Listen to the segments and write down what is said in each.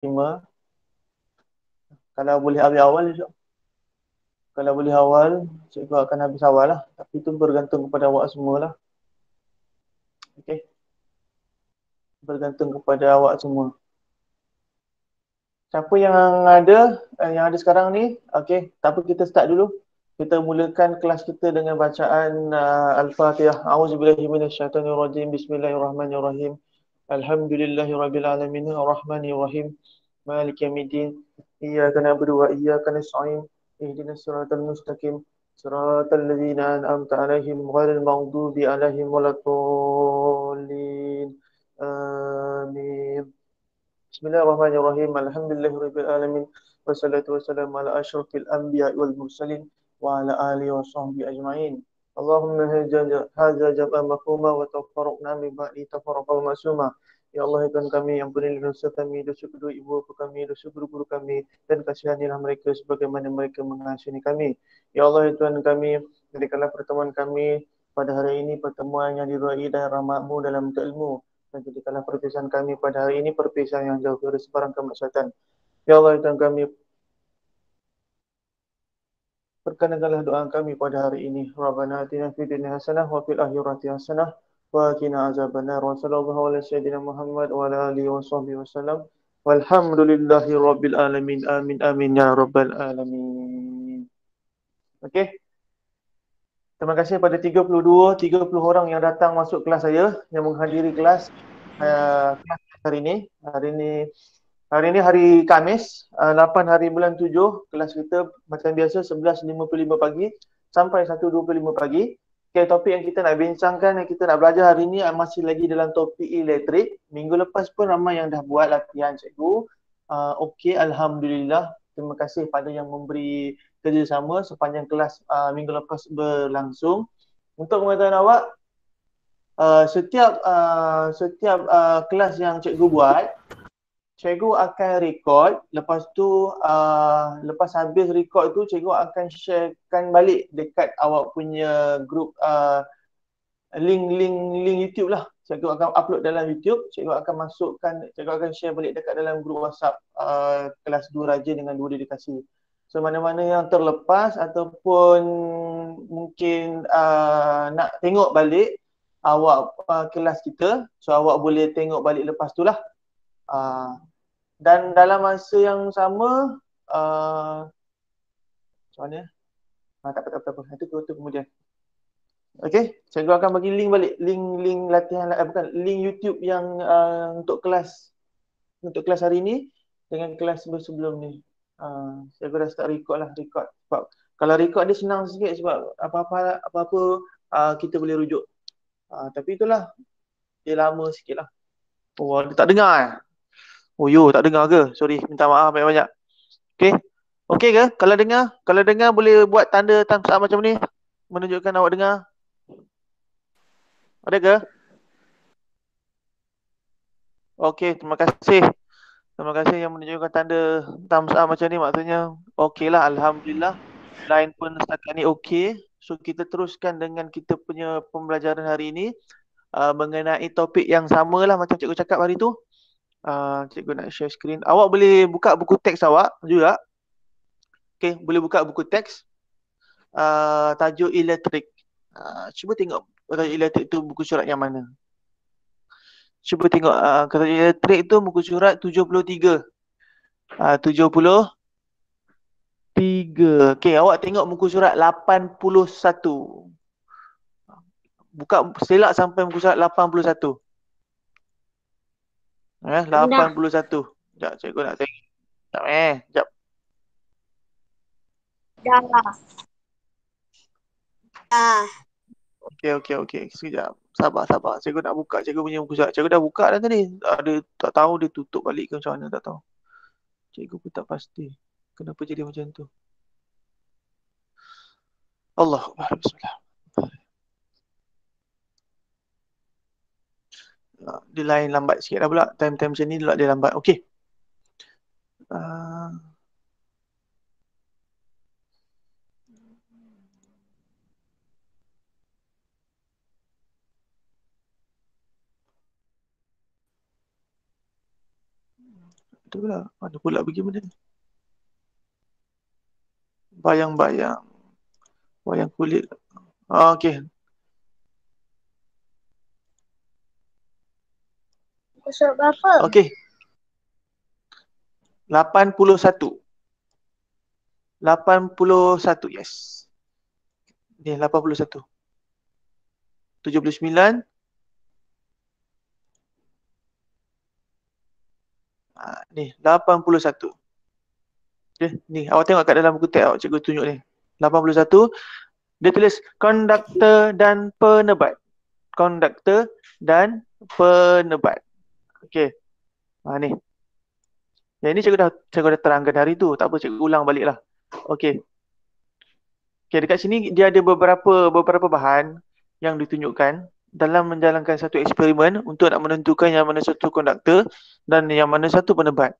Kalau boleh ambil awal, insya- kalau boleh awal, cikgu akan habis awal lah. Tapi itu bergantung kepada awak semua lah. Okay? Bergantung kepada awak semua. Siapa yang ada sekarang ni? Okay, tapi kita start dulu. Kita mulakan kelas kita dengan bacaan Al-Fatihah. A'udzubillahi minasyaitonirrajim. Bismillahirrahmanirrahim. Alhamdulillahirabbil alamin arrahmanir rahim. Maliki yaumiddin. Iyyaka na'budu wa iyyaka nasta'in. Ihdinas siratal mustaqim. Siratal ladzina an'amta 'alaihim ghairil maghdubi 'alaihim waladdallin. Amin. Bismillahirrahmanirrahim. Alhamdulillahirabbil alamin. Wassalatu wassalamu ala asyrafil anbiya'i wal mursalin wa ala alihi wa sahbihi ajma'in. Allahumma hadza jam'a mafhuma wa tafarraqna min ba'di tafarraqan masuma. Ya Allah, ya Tuhan kami, ampunilah dosa kami, dosa kedua ibu bapa kami, dosa guru-guru kami, dan kasihanilah mereka sebagaimana mereka mengasihi kami. Ya Allah, ya Tuhan kami, jadikanlah pertemuan kami pada hari ini pertemuan yang diridai dan rahmat-Mu dalam ilmu. Dan jadikanlah perpisahan kami pada hari ini perpisahan yang jauh dari sebarang kemaksiatan. Ya Allah, ya Tuhan kami, perkenankanlah doa kami pada hari ini. Rabbana atina fid dunya hasanah wa fil akhirati hasanah wa qina azabannar. Wa sallallahu ala sayyidina Muhammad wa ala alihi wa sahbihi wasallam. Walhamdulillahi rabbil alamin. Amin amin ya rabbal alamin. Okey. Terima kasih pada 30 orang yang datang masuk kelas saya, yang menghadiri kelas kelas hari ini. Hari ini hari Khamis, 8 hari bulan 7. Kelas kita macam biasa 11.55 pagi sampai 1.25 pagi. Okay, topik yang kita nak bincangkan, yang kita nak belajar hari ini masih lagi dalam topik elektrik. Minggu lepas pun ramai yang dah buat latihan, cikgu. Okey, Alhamdulillah. Terima kasih pada yang memberi kerjasama sepanjang kelas minggu lepas berlangsung. Untuk pengetahuan awak, setiap kelas yang cikgu buat, cikgu akan record. Lepas tu lepas habis record tu, cikgu akan sharekan balik dekat awak punya grup link YouTube lah. Cikgu akan upload dalam YouTube, cikgu akan share balik dekat dalam grup WhatsApp kelas 2 Raja dengan 2 dedikasi. So mana-mana yang terlepas ataupun mungkin nak tengok balik awak kelas kita, so awak boleh tengok balik lepas tu lah. Dan dalam masa yang sama macam mana? Tak apa. Itu kemudian. Okey, cikgu akan bagi link balik, link latihan bukan link YouTube yang untuk kelas hari ini dengan kelas sebelum ni. Cikgu dah start record. Sebab kalau record dia senang sikit sebab apa-apa kita boleh rujuk. Tapi itulah, dia lama sikit lah. Oh, dia tak dengar eh? Oh yo, tak dengar ke? Sorry, minta maaf banyak-banyak. Okey. Okey ke? Kalau dengar boleh buat tanda thumbs up macam ni menunjukkan awak dengar. Ada ke? Okey, terima kasih. Terima kasih yang menunjukkan tanda thumbs up macam ni, maksudnya okey lah, Alhamdulillah. Line pun setakat ni okey. So kita teruskan dengan kita punya pembelajaran hari ini mengenai topik yang sama lah macam cikgu cakap hari tu. Cikgu nak share screen. Awak boleh buka buku teks awak juga. Okey, boleh buka buku teks. Tajuk elektrik. Cuba tengok tajuk elektrik tu buku surat yang mana. Cuba tengok tajuk elektrik tu buku surat 73. 73. Okey, awak tengok muka surat 81. Buka selak sampai muka surat 81. 81. Sekejap, cikgu nak tengok. Sekejap. Dah. Okey. Sekejap. Sabar. Cikgu nak buka cikgu punya muka surat. Cikgu dah buka dah tadi. Ada tak tahu dia tutup balik ke macam mana, tak tahu. Cikgu pun tak pasti. Kenapa jadi macam tu? Allahuakbar. Bismillah. Dia lain lambat sikit dah pula. Time-time macam ni dia lambat. Okey. Betul lah. Mana pula pergi benda ni? Bayang-bayang. Wayang kulit. Okey. Surat berapa? Okey. 81. 81, yes. Ni 81. 79. Ni 81. Okay, ni awak tengok kat dalam buku teks awak cikgu tunjuk ni. 81. Dia tulis konduktor dan penebat. Konduktor dan penebat. Okey. Ni. Yang ni cikgu dah terangkan hari tu. Tak apa, cikgu ulang balik lah. Okey. Okey, dekat sini dia ada beberapa bahan yang ditunjukkan dalam menjalankan satu eksperimen untuk nak menentukan yang mana satu konduktor dan yang mana satu penebat.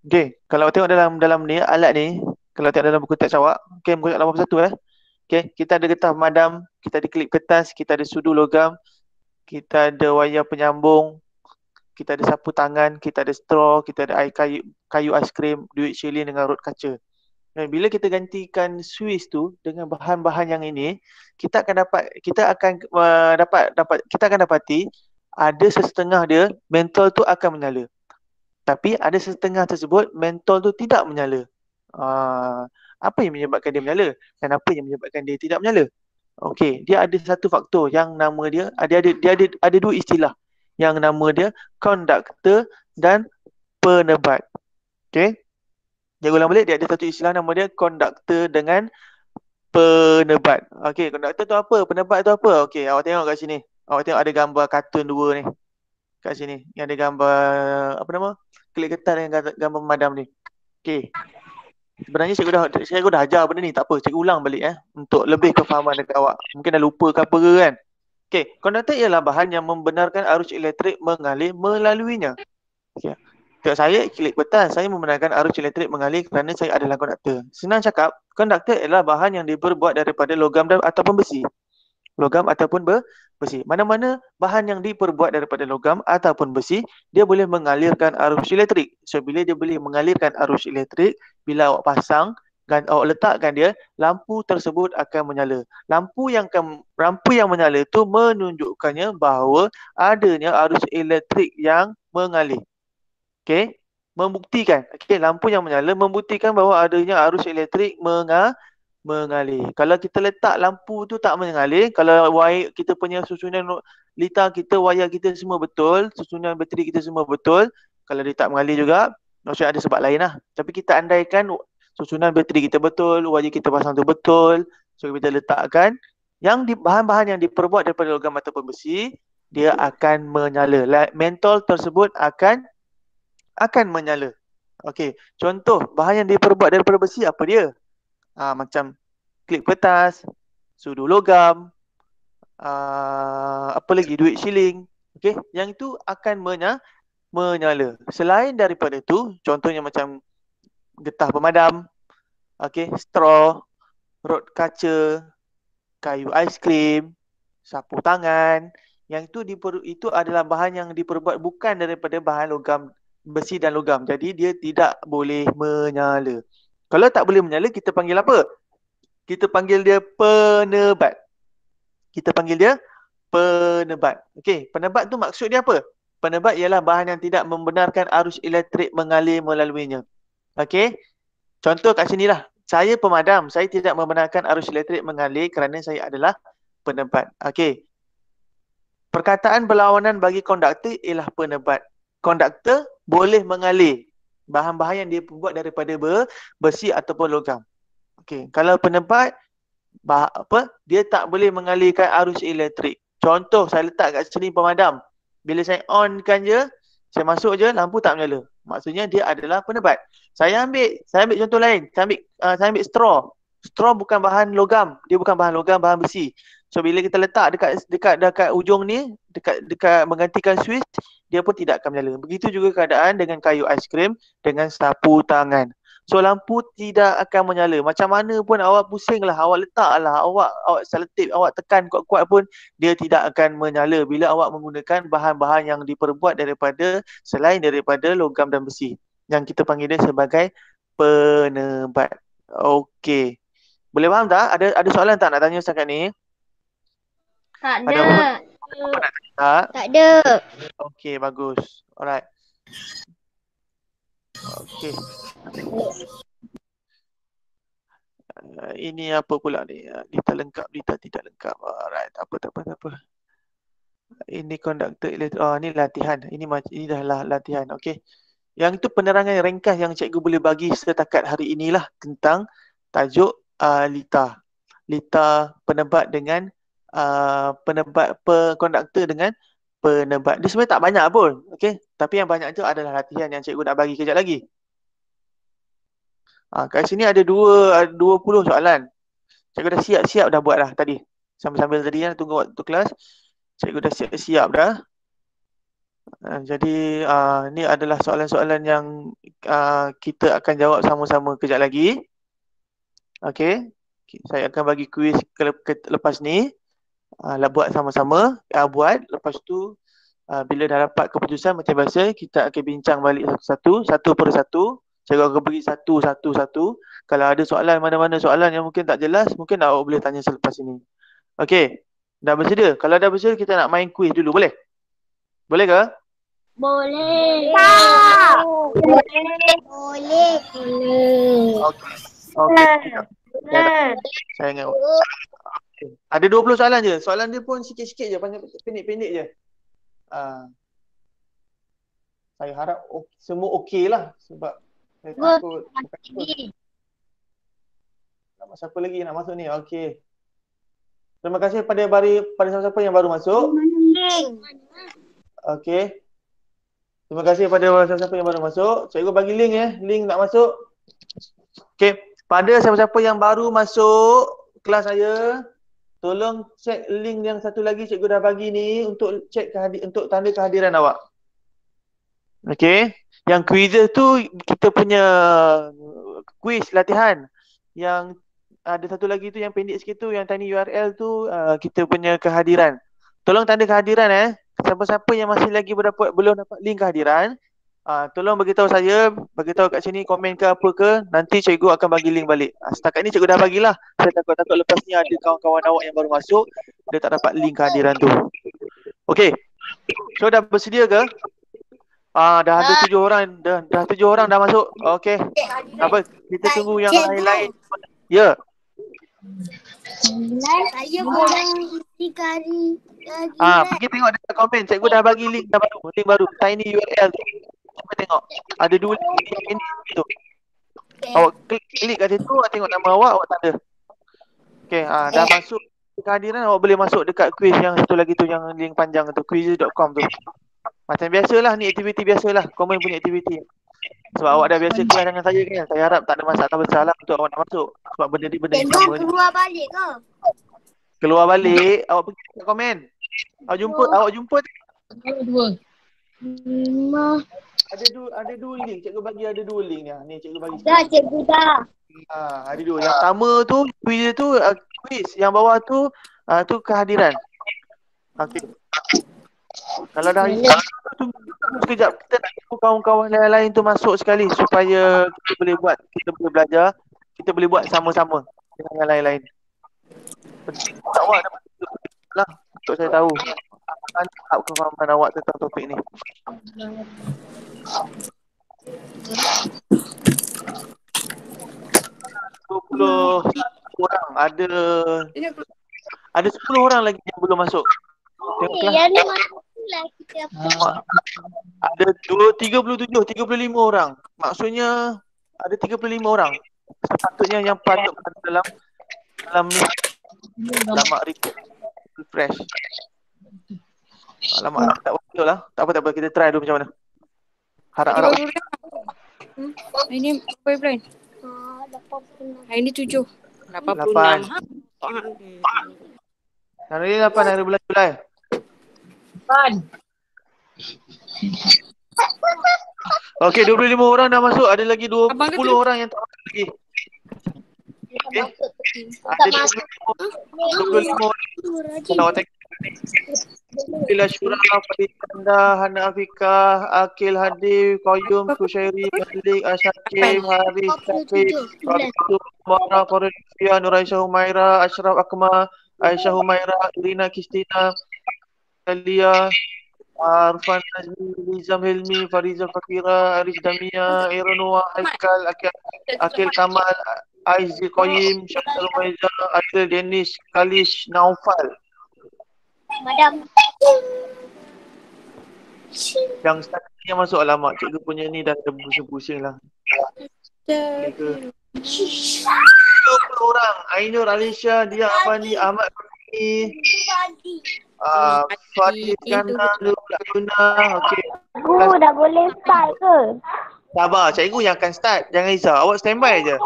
Okey, kalau tengok dalam ni alat ni, kalau tengok dalam buku teks awak, okey, muka 81 Okey, kita ada getah pemadam, kita ada klip kertas, kita ada sudu logam, kita ada wayar penyambung, kita ada sapu tangan, kita ada straw, kita ada air kayu aiskrim, duit shilling dengan rod kaca. Dan bila kita gantikan Swiss tu dengan bahan-bahan yang ini, kita akan dapati ada sesetengah dia mentol tu akan menyala. Tapi ada setengah tersebut mentol tu tidak menyala. Apa yang menyebabkan dia menyala dan apa yang menyebabkan dia tidak menyala? Okey, dia ada satu faktor yang nama dia ada dua istilah yang nama dia konduktor dan penebat. Okey. Dia ulang balik, dia ada satu istilah nama dia konduktor dengan penebat. Okey, konduktor tu apa? Penebat tu apa? Okey, awak tengok kat sini. Awak tengok ada gambar kartun dua ni. Kat sini. Yang ada gambar apa nama? Kelip kertas dengan gambar pemadam ni. Okey. Sebenarnya cikgu dah ajar benda ni. Tak apa, cikgu ulang balik untuk lebih kefahaman dekat awak. Mungkin dah lupa ke apa ke kan. Okey, konduktor ialah bahan yang membenarkan arus elektrik mengalir melaluinya. Okey. Untuk saya, klip kertas, saya membenarkan arus elektrik mengalir kerana saya adalah konduktor. Senang cakap, konduktor ialah bahan yang diperbuat daripada logam ataupun besi. Logam ataupun besi. Mana-mana bahan yang diperbuat daripada logam ataupun besi, dia boleh mengalirkan arus elektrik. So, bila dia boleh mengalirkan arus elektrik, bila awak pasang dan awak letakkan dia, lampu tersebut akan menyala. Lampu yang menyala itu menunjukkannya bahawa adanya arus elektrik yang mengalir. Okey, membuktikan. Okey, lampu yang menyala membuktikan bahawa adanya arus elektrik mengalir. Kalau kita letak lampu tu tak mengalir, kalau wire kita punya susunan litar kita, wayar kita semua betul, susunan bateri kita semua betul, kalau dia tak mengalir juga, maksudnya ada sebab lain lah. Tapi kita andaikan susunan bateri kita betul, wayar kita pasang tu betul, so kita letakkan yang bahan-bahan yang diperbuat daripada logam ataupun besi, dia akan menyala. Mentol tersebut akan menyala. Okey, contoh bahan yang diperbuat daripada besi apa dia? Macam klip kertas, sudu logam, apa lagi, duit shilling. Okey, yang itu akan menyala. Selain daripada itu, contohnya macam getah pemadam, okey, straw, rod kaca, kayu aiskrim, sapu tangan, yang itu adalah bahan yang diperbuat bukan daripada bahan logam, besi dan logam. Jadi dia tidak boleh menyala. Kalau tak boleh menyala, kita panggil apa? Kita panggil dia penebat. Okey, penebat tu maksud dia apa? Penebat ialah bahan yang tidak membenarkan arus elektrik mengalir melaluinya. Okey. Contoh kat sinilah. Saya pemadam, saya tidak membenarkan arus elektrik mengalir kerana saya adalah penebat. Okey. Perkataan berlawanan bagi konduktor ialah penebat. Konduktor boleh mengalir bahan-bahan yang dibuat daripada besi ataupun logam. Okey, kalau penebat dia tak boleh mengalirkan arus elektrik. Contoh saya letak kat sini pemadam. Bila saya onkan je, saya masuk je, lampu tak menyala. Maksudnya dia adalah penebat. Saya ambil contoh lain. Saya ambil straw. Straw bukan bahan logam, dia bukan bahan logam, bahan besi. So bila kita letak dekat ujung ni, dekat menggantikan switch, dia pun tidak akan menyala. Begitu juga keadaan dengan kayu aiskrim, dengan sapu tangan. So lampu tidak akan menyala. Macam mana pun awak pusinglah, awak letaklah, awak selotip, awak tekan kuat-kuat pun dia tidak akan menyala bila awak menggunakan bahan-bahan yang diperbuat selain daripada logam dan besi. yang kita panggil dia sebagai penebat. Okey. Boleh faham tak? Ada soalan tak nak tanya setakat ni? Tak Ada ada. apa nak tanya tak? Tak ada. Okey, bagus. Alright. Okey. Ini apa pula ni? Data lengkap, data tidak lengkap. Alright, tak apa. Ini conductor ni latihan. Ini dah latihan. Okey. Yang itu penerangan ringkas yang cikgu boleh bagi setakat hari inilah tentang tajuk Lita. Lita penebat dengan konduktor dengan penebat. Dia sebenarnya tak banyak pun. Okey. Tapi yang banyak tu adalah latihan yang cikgu nak bagi kejap lagi. Kat sini ada 20 soalan. Cikgu dah siap-siap dah buat dah tadi. Sambil-sambil tadi tunggu waktu kelas. Cikgu dah siap-siap dah. Jadi ni adalah soalan-soalan yang kita akan jawab sama-sama kejap lagi. Okey. Saya akan bagi kuis lepas ni. Buat sama-sama. Buat. Lepas tu bila dah dapat keputusan macam biasa, kita akan bincang balik satu per satu. Saya akan bagi satu. Kalau ada soalan, mana-mana soalan yang mungkin tak jelas, mungkin awak boleh tanya selepas ini. Okey. Dah bersedia? Kalau dah bersedia, kita nak main kuis dulu. Boleh? Boleh ke? Boleh. Tak. Boleh. Okey. Saya ingat. Ada 20 soalan je. Soalan dia pun sikit-sikit je, pendek-pendek je. Saya harap semua okey lah sebab saya takut siapa lagi nak masuk ni. Okey. Terima kasih pada siapa-siapa yang baru masuk. Okey. Terima kasih pada siapa-siapa yang baru masuk. Cikgu bagi link link nak masuk. Okey. Pada siapa-siapa yang baru masuk kelas saya, tolong cek link yang satu lagi cikgu dah bagi ni untuk cek untuk tanda kehadiran awak. Okey. Yang quiz tu kita punya quiz latihan. Yang ada satu lagi tu yang pendek sikit tu, yang tiny URL tu kita punya kehadiran. Tolong tanda kehadiran Siapa-siapa yang masih lagi belum dapat link kehadiran, tolong beritahu saya, beritahu kat sini, komen ke apa ke, nanti cikgu akan bagi link balik. Setakat ni cikgu dah bagilah. Saya takut lepas ni ada kawan-kawan awak yang baru masuk, dia tak dapat link kehadiran tu. Okey. So dah bersedia ke? Dah ada 7 orang, dah 7 orang dah masuk. Okey. Apa? Kita tunggu yang lain-lain. Ya. Saya boleh isi kari lagi. Pergi tengok dekat komen. Cikgu dah bagi link baru. Tiny URL tu. Cuba tengok. Ada 2 link yang ini tu. Awak klik kat situ, tengok nama awak tak ada. Okey, dah masuk kehadiran, awak boleh masuk dekat quiz yang satu lagi tu, yang link panjang tu, quiz.com tu. Macam biasalah ni, aktiviti biasalah, common punya aktiviti. Sebab awak dah biasa kelas dengan saya kan. Saya harap tak ada masalah besar lah untuk awak nak masuk. Sebab benda ni benda yang sama. Keluar balik ke? Keluar balik, awak pergi dekat komen. Awak jumpa Ada 2. 5. Ada 2 link. Cikgu bagi ada 2 link ni. Cikgu bagi. Dah, cikgu dah. Ada 2. Yang pertama tu quiz tu, quiz. Yang bawah tu tu kehadiran. Okey. Kalau dah tunggu sekejap, kita nak tunggu kawan-kawan lain-lain tu masuk sekali supaya kita boleh belajar, kita boleh buat sama-sama dengan yang lain-lain. Awak dapat lah untuk saya tahu apa kefahaman awak tentang topik ni. Orang ada 10 orang lagi yang belum masuk. Tengoklah. Yang ni masuklah kita. Ada 35 orang. Maksudnya ada 35 orang. Sepatutnya yang patut dalam ni alamak refresh. Alamak tak betul lah. Tak apa, kita try dulu macam mana. Harap-harap. Ini berapa plan? 86. Hari ni 7. 8. Hari ni 8 hari bulan Julai. 8. Okey, 25 orang dah masuk. Ada lagi 20 orang yang tak masuk lagi. Okay. Ada 25 orang. Kalau awak tengok Bila Syura, Fadikanda, Hana Afikah, Akil Hadir, Qayyum, Kushairi, Malik, Asyakib, Haris, Syakib, 27, 11. Farid, Mara, Faridiyah, Nur Aisyah Humaira, Ashraf Akmal, Aisyah Humaira, Irina Kristina, Alia, Arfan Nazmi, Nizam Hilmi, Fariza Fakira, Arif Damia, Iranua, Haikal, Akil Kamal, Aizil Qayyim, Syamsul Maiza, Adil Denish, Kalish, Naufal. Madam. Yang satu ni yang masuk alamak. Cikgu punya ni dah pusing-pusing lah. Boleh ke? 30 orang. Ainur, Alisha, Dia, Afandi, Ahmad, Fahmi, Fadil, Gana, Luna. Okey. Cikgu dah boleh start ke? Sabar, cikgu yang akan start. Jangan risau. Awak standby je.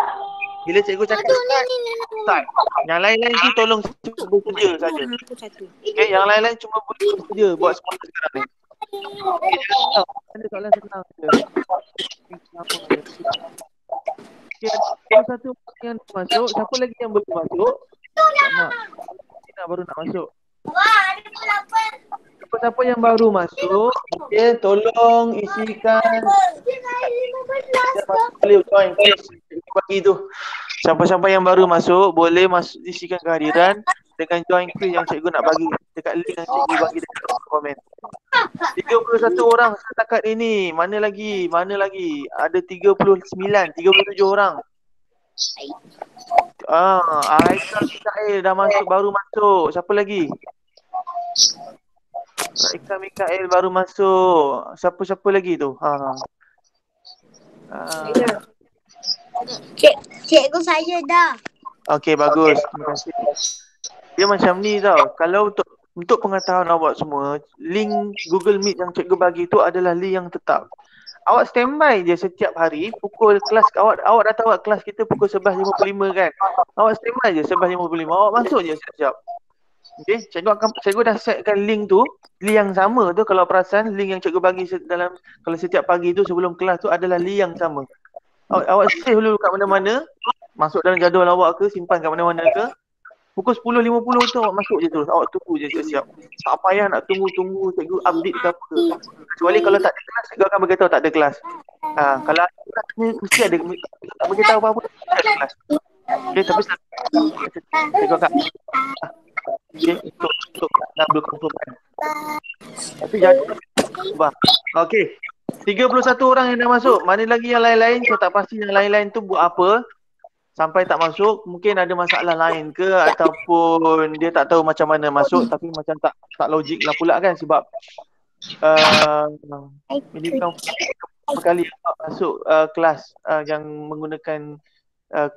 Bila cikgu cakap start. Yang lain-lain tu tolong cuba kerja saja. Okey, yang lain-lain cuma boleh kerja buat sekolah sekarang ni. Okey, jangan risau. Ada soalan senang je. Okey, ada satu yang masuk. Siapa lagi yang belum masuk? Mak, kita baru nak masuk. Siapa-siapa yang baru masuk, okey, tolong isikan boleh join please. Bagi tu. Siapa-siapa yang baru masuk boleh isikan kehadiran dengan join quiz yang cikgu nak bagi dekat link yang cikgu bagi dekat komen. 31 orang setakat ini. Mana lagi? Ada 37 orang. Aikal Mikael dah masuk, baru masuk. Siapa lagi? Aikal Mikael baru masuk. Siapa lagi tu? Cikgu saya dah. Okey, bagus. Terima kasih. Dia macam ni tau. Kalau untuk pengetahuan awak semua, link Google Meet yang cikgu bagi tu adalah link yang tetap. Awak standby je setiap hari pukul kelas awak dah tahu kelas kita pukul 11.55 kan. Awak standby je 11.55. Awak masuk je siap-siap. Okey, cikgu dah setkan link tu, link yang sama tu. Kalau perasan link yang cikgu bagi dalam kalau setiap pagi tu sebelum kelas tu adalah link yang sama. Awak save dulu kat mana-mana, masuk dalam jadual awak ke, simpan kat mana-mana ke. Pukul 10.50 tu awak masuk je terus. Awak tunggu je siap-siap. Tak payah nak tunggu cikgu update ke apa. Kecuali kalau tak ada kelas, cikgu akan beritahu tak ada kelas. Kalau ada kelas ni mesti ada, tak beritahu apa-apa, mesti ada kelas. Okey, tapi cikgu akan untuk double confirm kan. Tapi jangan ubah. Okey. 31 orang yang dah masuk. Mana lagi yang lain-lain? Saya tak pasti yang lain-lain tu buat apa sampai tak masuk. Mungkin ada masalah lain ke ataupun dia tak tahu macam mana masuk, tapi macam tak logik lah pula kan, sebab ini kan pertama kali masuk kelas yang menggunakan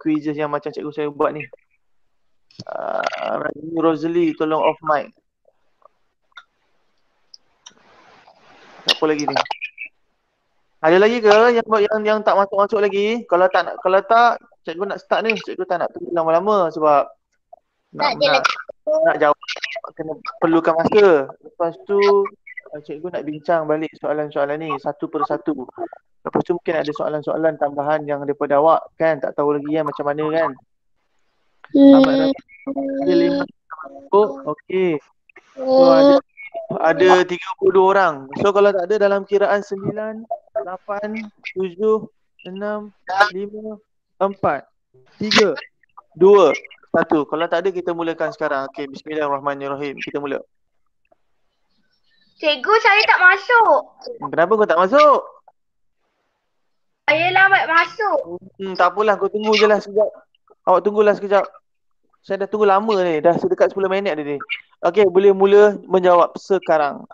quizzes yang macam cikgu saya buat ni. Rosalie tolong off mic. Siapa lagi ni? Ada lagi ke yang tak masuk lagi? Kalau tak cikgu nak start ni. Cikgu tak nak tunggu lama-lama sebab nak jawab kena perlukan masa. Lepas tu cikgu nak bincang balik soalan-soalan ni satu persatu. Lepas tu mungkin ada soalan-soalan tambahan yang daripada awak kan tak tahu lagi kan macam mana kan. Ahmad Rafi ada 5 masuk. Okey. So ada 32 orang. So kalau tak ada dalam kiraan 9, 8, 7, 6, 5, 4, 3, 2, 1. Kalau tak ada kita mulakan sekarang. Okey, bismillahirrahmanirrahim. Kita mula. Cikgu, saya tak masuk. Kenapa kau tak masuk? Saya lambat masuk. Tak apalah, kau tunggu je lah sekejap. Awak tunggulah sekejap. Saya dah tunggu lama ni. Dah sedekat 10 minit dah ni. Okey, boleh mula menjawab sekarang.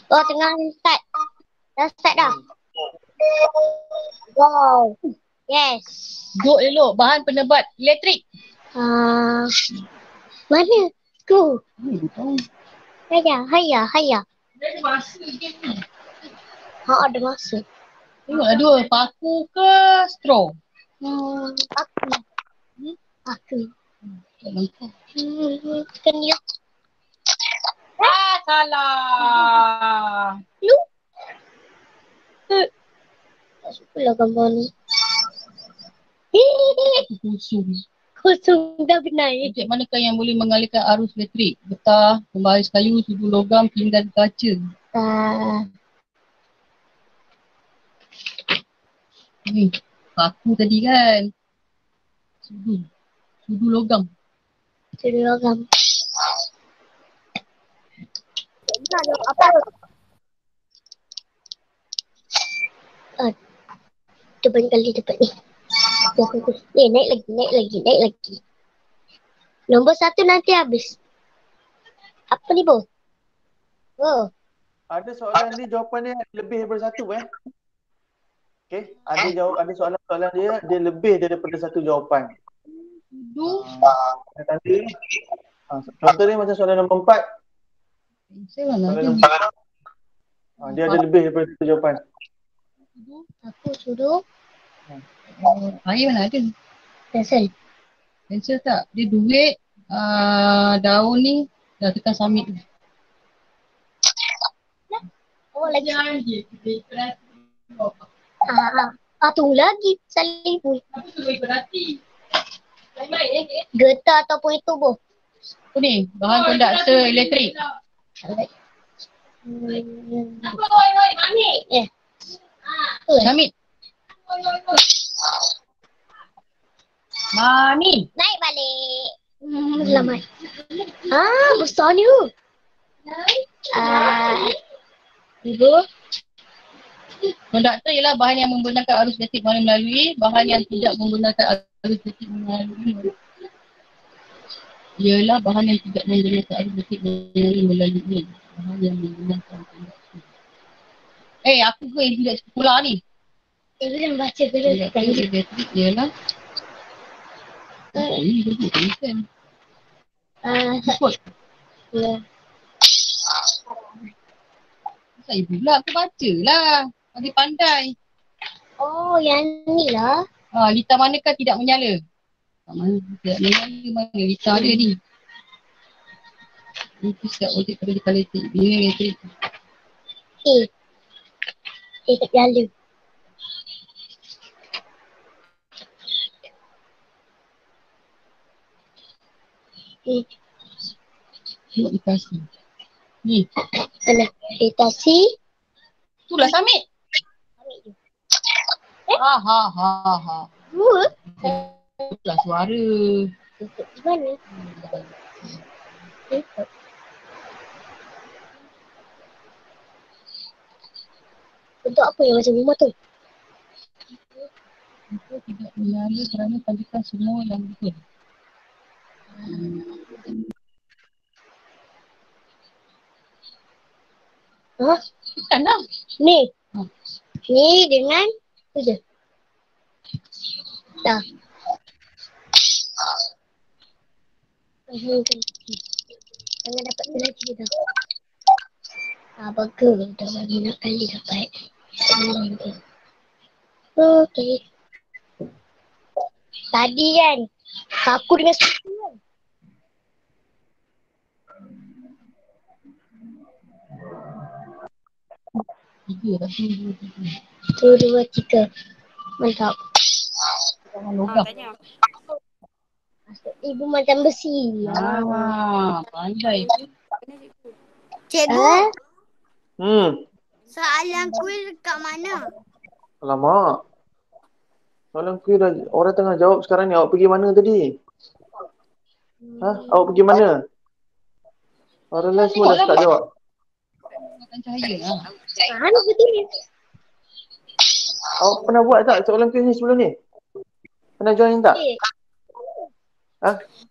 Oh, tengah start. Dah start dah. Wow. Yes. Duduk elok. Bahan penebat elektrik. Mana? Tu. Haya. Ada masa game ni. Ada masa. Tengoklah dua. Paku ke straw? Aku. Kan dia. Salah. Lu? Tak suka lah gambar ni. tu kosong. Kosong dah benar. Objek manakah yang boleh mengalirkan arus elektrik? Getah, pembaris kayu, sudu logam, pinggan kaca. Ni, paku tadi kan. Sudu logam. Sudu logam. Nak jawab apa? Depan kali dapat ni. Naik lagi. Nombor 1 nanti habis. Apa ni, Bo? Oh. Ada soalan ni jawapan dia lebih daripada satu Okay, ada soalan dia lebih daripada satu jawapan. Tadi contoh ni macam soalan nombor 4. Saya mana Soalan ada. nombor dia ada lebih daripada satu jawapan. Aku suruh. Air mana ada? Pensel. Pensel tak? Dia duit, daun ni, dah tekan submit. Oh, lagi. Tunggu lagi. Saling pun. Getah ataupun itu, Bo? Apa ni? Bahan konduktor elektrik. Submit. Mami. Naik balik. Selamat. Besar ni. Ibu. Konduktor ialah bahan yang menggunakan arus elektrik melalui, bahan yang tidak menggunakan arus elektrik melalui. Ialah bahan yang tidak menggunakan arus elektrik melalui. Bahan yang menggunakan konduktor. Aku ke yang tidak sekolah ni? Belum baca dulu. Konduktor elektrik ialah ini betul kan? Ikut. Ya. Saya pula aku baca lah. Bagi pandai. Oh, yang ni lah. Litar manakah tidak menyala? Mana tidak menyala, mana litar dia ni? Itu setiap objek pada litar elektrik. Bila elektrik? Tak nyala. Tengok litasi. Ni. Mana? Litasi. Itulah submit. Dua. Itulah suara. Di mana? Untuk apa yang macam rumah tu? Itu tidak menyala kerana tadikan semua yang betul. Bukan lah. Ni. Ni dengan tu je. Dah. Jangan dapat tu lagi dah. Bagus. Dah banyak kali dapat. Okey. Tadi kan aku dengan suku kan. Dua, tiga. Mantap. Jangan logam. Ibu macam besi. Pandai. Cikgu, soalan kuis kat mana? Alamak. Soalan kuis dah orang tengah jawab sekarang ni. Awak pergi mana tadi? Awak pergi mana? Orang lain semua dah start jawab. Makan cahaya lah. Mana betul? Awak pernah buat tak soalan kuis ni sebelum ni? Pernah join tak?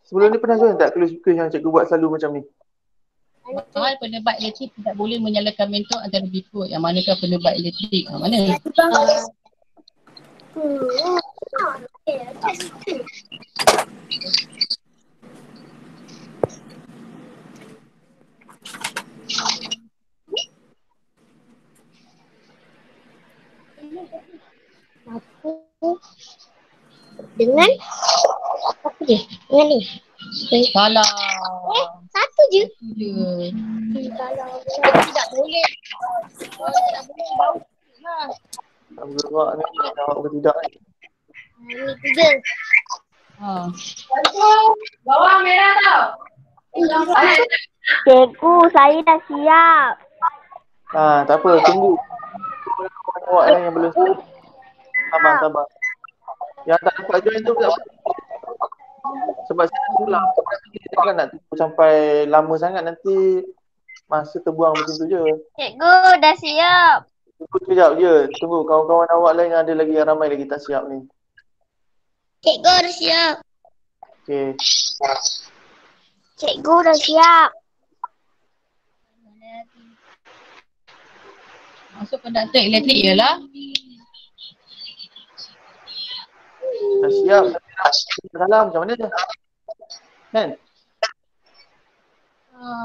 Sebelum ni pernah join tak kuis yang cikgu buat selalu macam ni? Hal penebat elektrik tidak boleh menyalakan mentor antara berikut. Yang manakah penebat elektrik? Mana? Aku dengan apa je? Dengan ni. Salah. Satu je. Kalau Tidak boleh. tidak boleh bau. Alhamdulillah ni jawab ke tidak ni? Ni tiga. Ha. Bawang merah tau. Cikgu, saya dah siap. Tak apa, tunggu. Awak lah yang belum sabar. Yang tak dapat join tu tak apa. Sebab saya pulang. Kita kan nak tunggu sampai lama sangat nanti masa terbuang macam tu je. Cikgu, dah siap. Tunggu sekejap je. Tunggu kawan-kawan awak lain ada lagi yang ramai lagi tak siap ni. Cikgu, dah siap. Okey. Cikgu, dah siap. Masuk konduktor elektrik je lah. Dah siap. Dalam macam mana je? Kan?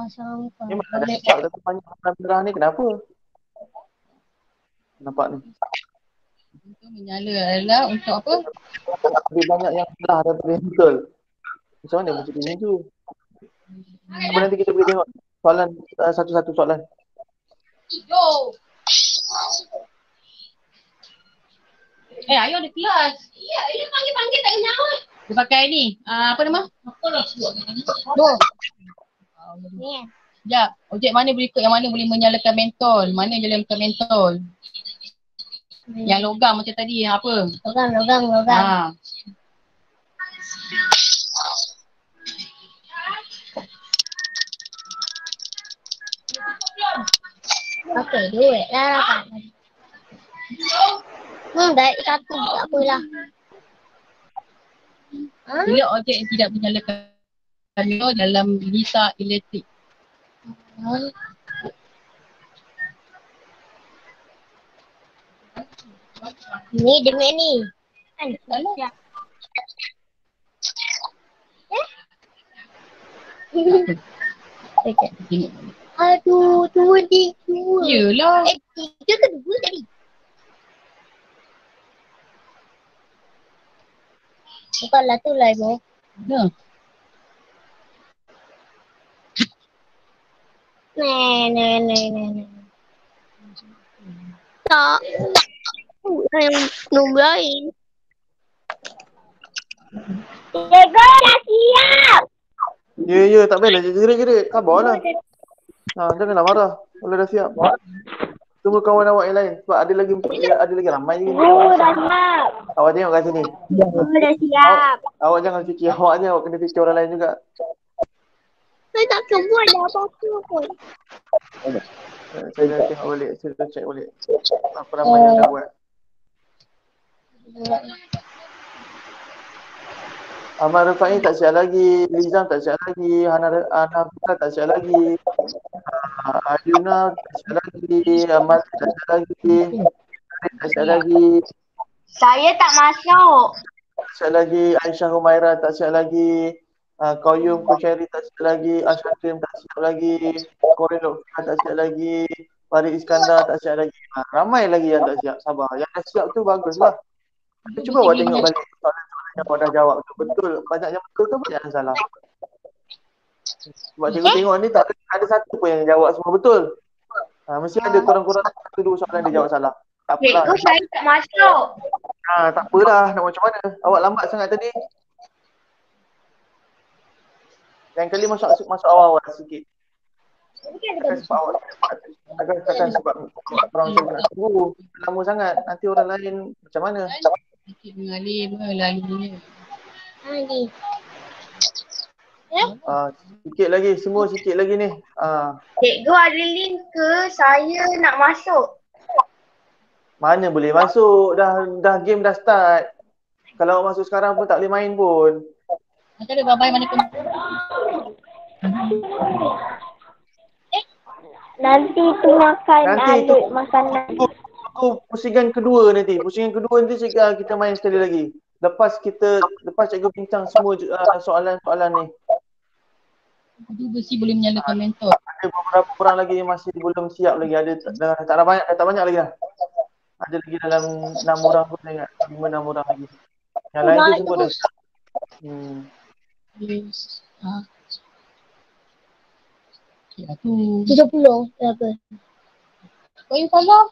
Assalamualaikum. Memang dah siap tapi banyak warna merah ni kenapa? Nampak ni. Untuk menyala adalah untuk apa? Lebih banyak yang merah daripada yang betul. Macam mana macam ni tu? Apa nanti kita boleh tengok soalan satu-satu soalan. Ayo ada kelas. Ya, dia panggil tak kenal. Dia pakai ni. Apa nama? Tuh. Ni. Sekejap. Objek mana berikut yang mana boleh menyalakan mentol? Mana yang nyalakan mentol? Yang logam macam tadi yang apa? Logam. Okey, duit lah dapat. Baik satu, tak apalah. Bila objek yang tidak menyalakan mentol dalam lisa elektrik. Ni demi ni. Kan? Salah. Sekejap. Tengok. Aduh, dua. Yelah. Tiga ke dua tadi? Bukanlah tu lah, Ibu. Ya. Ni. Tak. Yang nombor lain. Cikgu dah siap. Ya, tak payahlah jerit-jerit. Sabarlah. Janganlah marah. Kalau dah siap. Tunggu kawan awak yang lain. Sebab ada lagi ramai je. Dah siap. Awak tengok kat sini. Dah siap. Awak jangan fikir awak je. Awak kena fikir orang lain juga. Saya tak kebuat dah apa-apa pun. Saya dah tengok balik. Saya dah check balik. Apa ramai yang dah buat. Ahmad Rufai tak siap lagi. Lizam tak siap lagi. Hana tak siap lagi. Ayuna tak siap lagi. Ahmad tak siap lagi. Arif tak siap lagi. Saya tak masuk. Tak siap lagi. Aisyah Humaira tak siap lagi. Qayyum Kushairi tak siap lagi. Ashakrim tak siap lagi. Korin Lokfah tak siap lagi. Farid Iskandar tak siap lagi. Ramai lagi yang tak siap. Sabar. Yang dah siap tu baguslah. Cuba awak tengok balik soalan-soalan yang awak dah jawab tu. Betul. Banyak yang betul ke banyak yang salah? Sebab cikgu tengok ni tak ada satu pun yang jawab semua betul. Mesti ada kurang-kurang satu dua soalan dia jawab salah. Tak apalah. Cikgu, saya tak masuk. Tak apalah. Nak macam mana? Awak lambat sangat tadi. Yang kali masuk awal-awal sikit. Takkan sebab orang tu nak tunggu lama sangat. Nanti orang lain macam mana? Sikit mengalir lalunya. Lagi. Sikit lagi. Semua sikit lagi ni. Cikgu ada link ke? Saya nak masuk. Mana boleh masuk. Dah game dah start. Kalau awak masuk sekarang pun tak boleh main pun. Macam ada babai mana pun. Nanti tu makan alut makanan. Pusingan kedua nanti. Pusingan kedua nanti kita main sekali lagi. Lepas cikgu bincang semua soalan-soalan ni. Kedua besi boleh menyalakan mentor. Ada beberapa orang lagi yang masih belum siap lagi. Tak banyak lagi dah. Ada lagi dalam 6 orang pun saya ingat. 5-6 orang lagi. Yang lain tu semua dah siap. Yes. Aku 30 berapa? kau yang salah.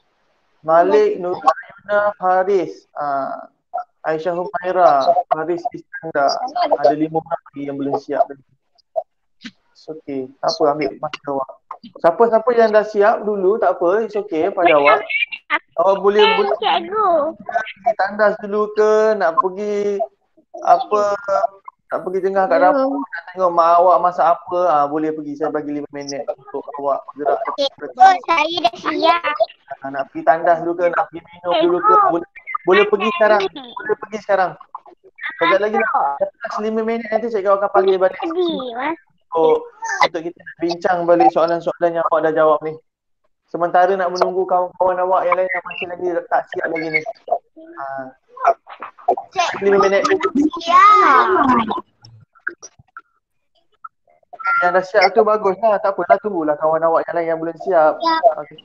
Malik, Nurayuna, Haris. Aisyah Humaira, Faris Iskandar. Ada 5 orang lagi yang belum siap tadi. It's okay. Tak apa, ambil masa awak. Siapa-siapa yang dah siap dulu, tak apa. It's okay pada awak. Awak boleh pergi tandas dulu ke, nak pergi apa, nak pergi tengah kat dapur, nak tengok mak awak masak apa, boleh pergi. Saya bagi 5 minit untuk awak bergerak. Saya dah siap. Nak pergi tandas dulu ke, nak pergi minum dulu ke, boleh pergi sekarang. Boleh pergi sekarang. Sekejap lagi lah. Lepas 5 minit nanti cikgu akan panggil balik. Untuk kita nak bincang balik soalan-soalan yang awak dah jawab ni. Sementara nak menunggu kawan-kawan awak yang lain yang masih lagi tak siap lagi ni. 5 minit. Yang dah siap tu bagus lah. Tak apalah, tunggulah kawan awak yang lain yang belum siap. Okay.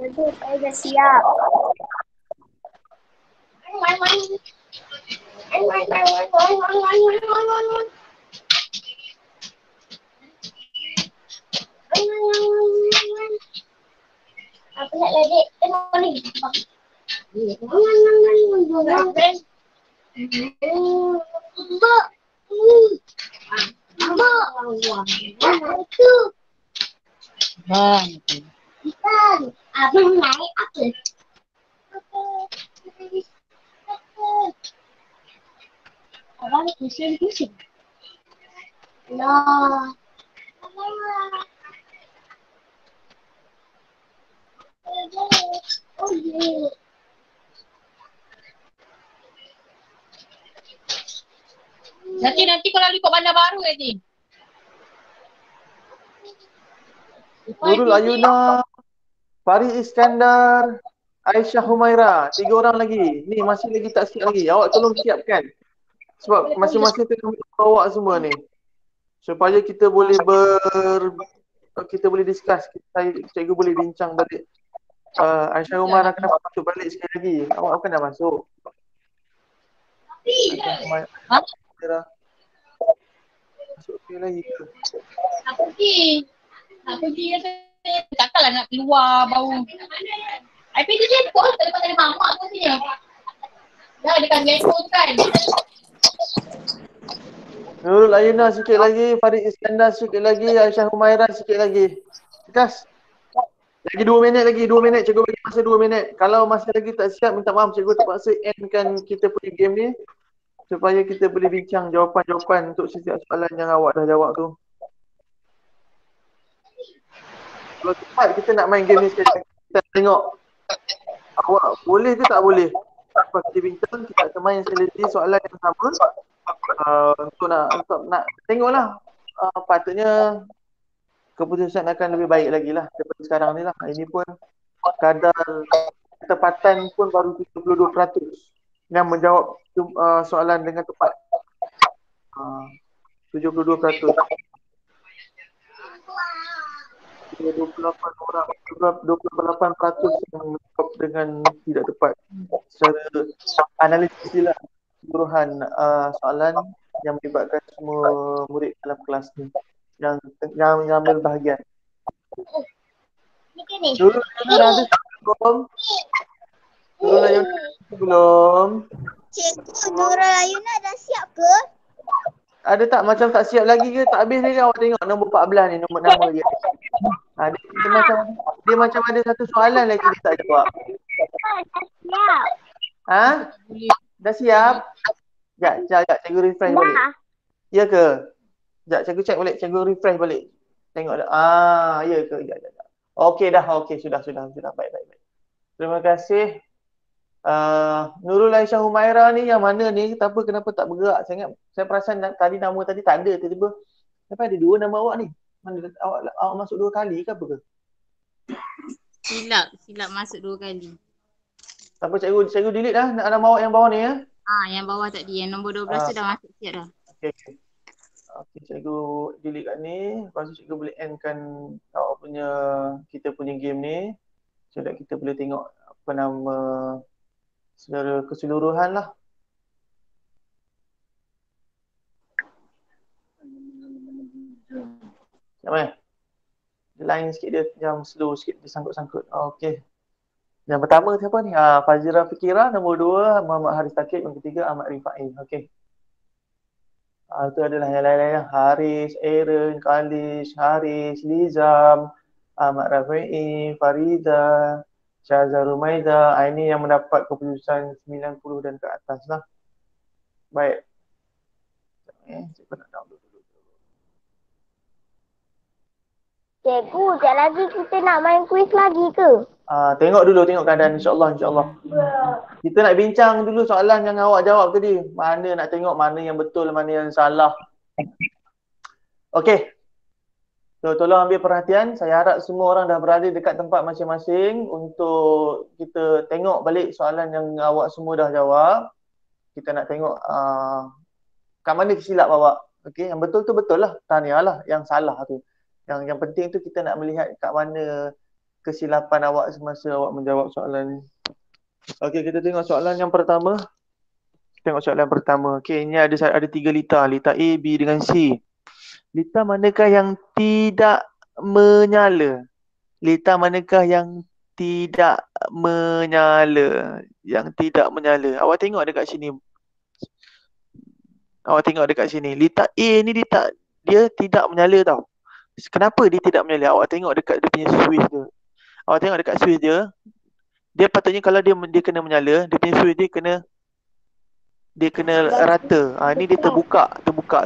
Saya dah siap. Apa nak ledek? Tengok ni. Ikan. Abang naik apa? Abang ni pusing-pusing. Lah. Oh, yeah. Nanti kalau ikut bandar baru ni. Nurul Ayuna, Faris Iskandar, Aisyah Humaira. 3 orang lagi. Ni masih lagi tak siap lagi. Awak tolong siapkan. Sebab masing-masing tengah awak semua ni. Supaya kita boleh discuss. Cikgu boleh bincang balik. Aisyah Humaira kena masuk balik sekali lagi. Awak kan dah masuk. Aisyah Humaira. Masuk sekali lagi ke? Nak pergi takkanlah nak keluar bau. I pergi dia kok lepas ada mamak tu sini. Dah dekat metro tu kan. Nurul Ayuna sikit lagi, Farid Iskandar sikit lagi, Aisyah Humaira sikit lagi. Tegas. Lagi 2 minit lagi, 2 minit. Cikgu bagi masa 2 minit. Kalau masih lagi tak siap, minta maaf cikgu terpaksa endkan kita punya game ni. Supaya kita boleh bincang jawapan-jawapan untuk setiap soalan yang awak dah jawab tu. Kalau cepat kita nak main game ni sekali. Kita tengok awak boleh ke tak boleh. Lepas kita bincang, kita akan main sekali lagi soalan yang sama. Untuk nak tengoklah. Patutnya keputusan akan lebih baik lagi lah daripada sekarang ni lah. Ini pun kadar ketepatan pun baru 72% yang menjawab soalan dengan tepat. 72%. 28 orang, 28% yang menjawab dengan tidak tepat. Secara analisis dia lah keseluruhan soalan yang melibatkan semua murid dalam kelas ni yang mengambil bahagian. Nurul Ayuna belum? Cikgu, Nurul Ayuna dah siap ke? Ada tak macam tak siap lagi ke? Tak habis ni awak tengok nombor 14 ni, nombor nama dia. Dia macam ada satu soalan lagi dia tak jawab. Dah siap? Sekejap, cikgu refresh balik. Ya ke? Sekejap, cikgu check balik, cikgu refresh balik. Tengok dah. Ya ke? Sekejap. Okey dah, okey sudah. Baik. Terima kasih. Nurul Aisyah Humaira ni yang mana ni? Kenapa tak bergerak? Saya perasan tadi nama tadi tak ada, tiba-tiba kenapa ada 2 nama awak ni? Mana awak masuk 2 kali ke apa ke? Silap masuk 2 kali. Apa cikgu delete dah nama awak yang bawah ni ya? Yang bawah tadi, yang nombor 12 tu dah masuk siap dah. Okey, cikgu delete kat ni. Lepas tu cikgu boleh endkan awak punya, kita punya game ni. So that kita boleh tengok apa nama secara keseluruhan lah. line sikit dia yang slow sikit, dia sangkut-sangkut. Okey. Yang pertama siapa ni? Fazira Fikira. Nombor 2 Muhammad Haris Takib. Yang ketiga Ahmad Rifai. Okey. Itu adalah yang lain-lain. Haris, Aaron, Kalish, Haris, Lizam, Ahmad Rafi'i, Farida, Syahzah Rumaida. Ini yang mendapat keputusan 90 dan ke atas lah. Baik. Saya nak download dulu. Cikgu, sekejap lagi kita nak main kuis lagi ke? Tengok keadaan, insyaAllah. Kita nak bincang dulu soalan yang awak jawab tadi. Mana nak tengok mana yang betul, mana yang salah. Okey. So, tolong ambil perhatian. Saya harap semua orang dah berada dekat tempat masing-masing untuk kita tengok balik soalan yang awak semua dah jawab. Kita nak tengok kat mana kesilap awak. Okey, yang betul tu betul lah. Tahniah lah. Yang salah tu. Yang penting tu kita nak melihat kat mana kesilapan awak semasa awak menjawab soalan ni. Okey, kita tengok soalan yang pertama. Okey, ini ada 3 lita. Lita A, B dengan C. Lita manakah yang tidak menyala? Yang tidak menyala. Awak tengok dekat sini. Lita A ni dia tidak menyala tau. Kenapa dia tidak menyala? Awak tengok dekat dia punya switch dia. Awak tengok dekat switch dia. Dia patutnya kalau dia kena menyala, dia punya switch dia kena rata. Ni dia terbuka.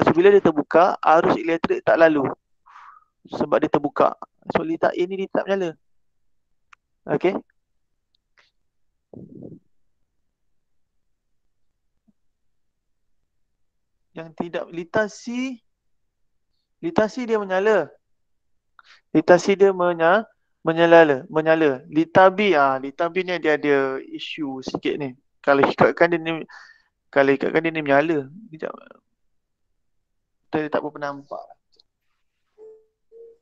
So bila dia terbuka, arus elektrik tak lalu. Sebab dia terbuka. So lita A ni dia tak menyala. Okey. Yang tidak lita C dia menyala. Lita C dia menyala. Lita B ni dia ada isu sikit ni. Kalau ikatkan dia ni menyala. Sekejap. Dia tak berapa nampak.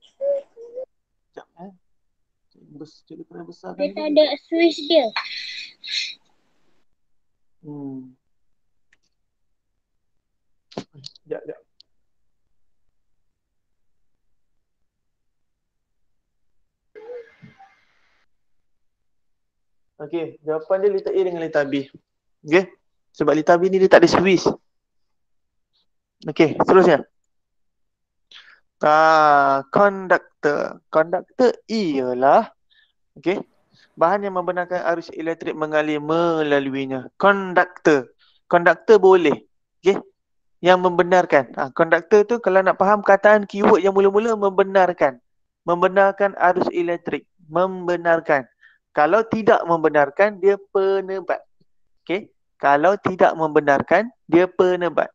Sekejap Cikgu besar. Dia tak ada switch dia. Sekejap. Okey, jawapan dia lita A dengan lita B. Okey. Sebab lita B ni dia tak ada switch. Okey, seterusnya. Konduktor. Konduktor ialah bahan yang membenarkan arus elektrik mengalir melaluinya. Konduktor boleh. Yang membenarkan. Konduktor tu kalau nak faham kataan keyword yang mula-mula membenarkan arus elektrik. Membenarkan. Kalau tidak membenarkan, dia penebat. Kalau tidak membenarkan, dia penebat.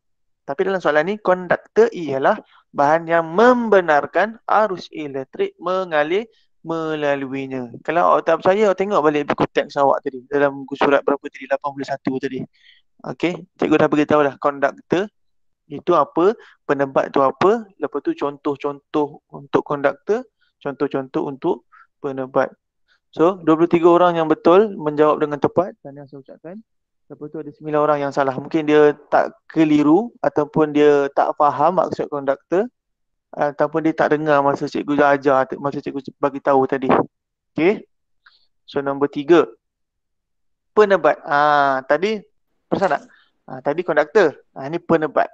Tapi dalam soalan ni, konduktor ialah bahan yang membenarkan arus elektrik mengalir melaluinya. Kalau awak tak percaya, awak tengok balik buku teks awak tadi. Dalam buku surat berapa tadi? 81 tadi. Cikgu dah beritahu dah. Konduktor itu apa? Penebat tu apa? Lepas tu contoh-contoh untuk konduktor. Contoh-contoh untuk penebat. So, 23 orang yang betul menjawab dengan tepat. Tahniah saya ucapkan. Lepas tu ada 9 orang yang salah. Mungkin dia tak keliru ataupun dia tak faham maksud konduktor ataupun dia tak dengar masa cikgu ajar, masa cikgu bagi tahu tadi. Okey. So, nombor 3. Penebat. Tadi perasan tak? Tadi konduktor. Ini penebat.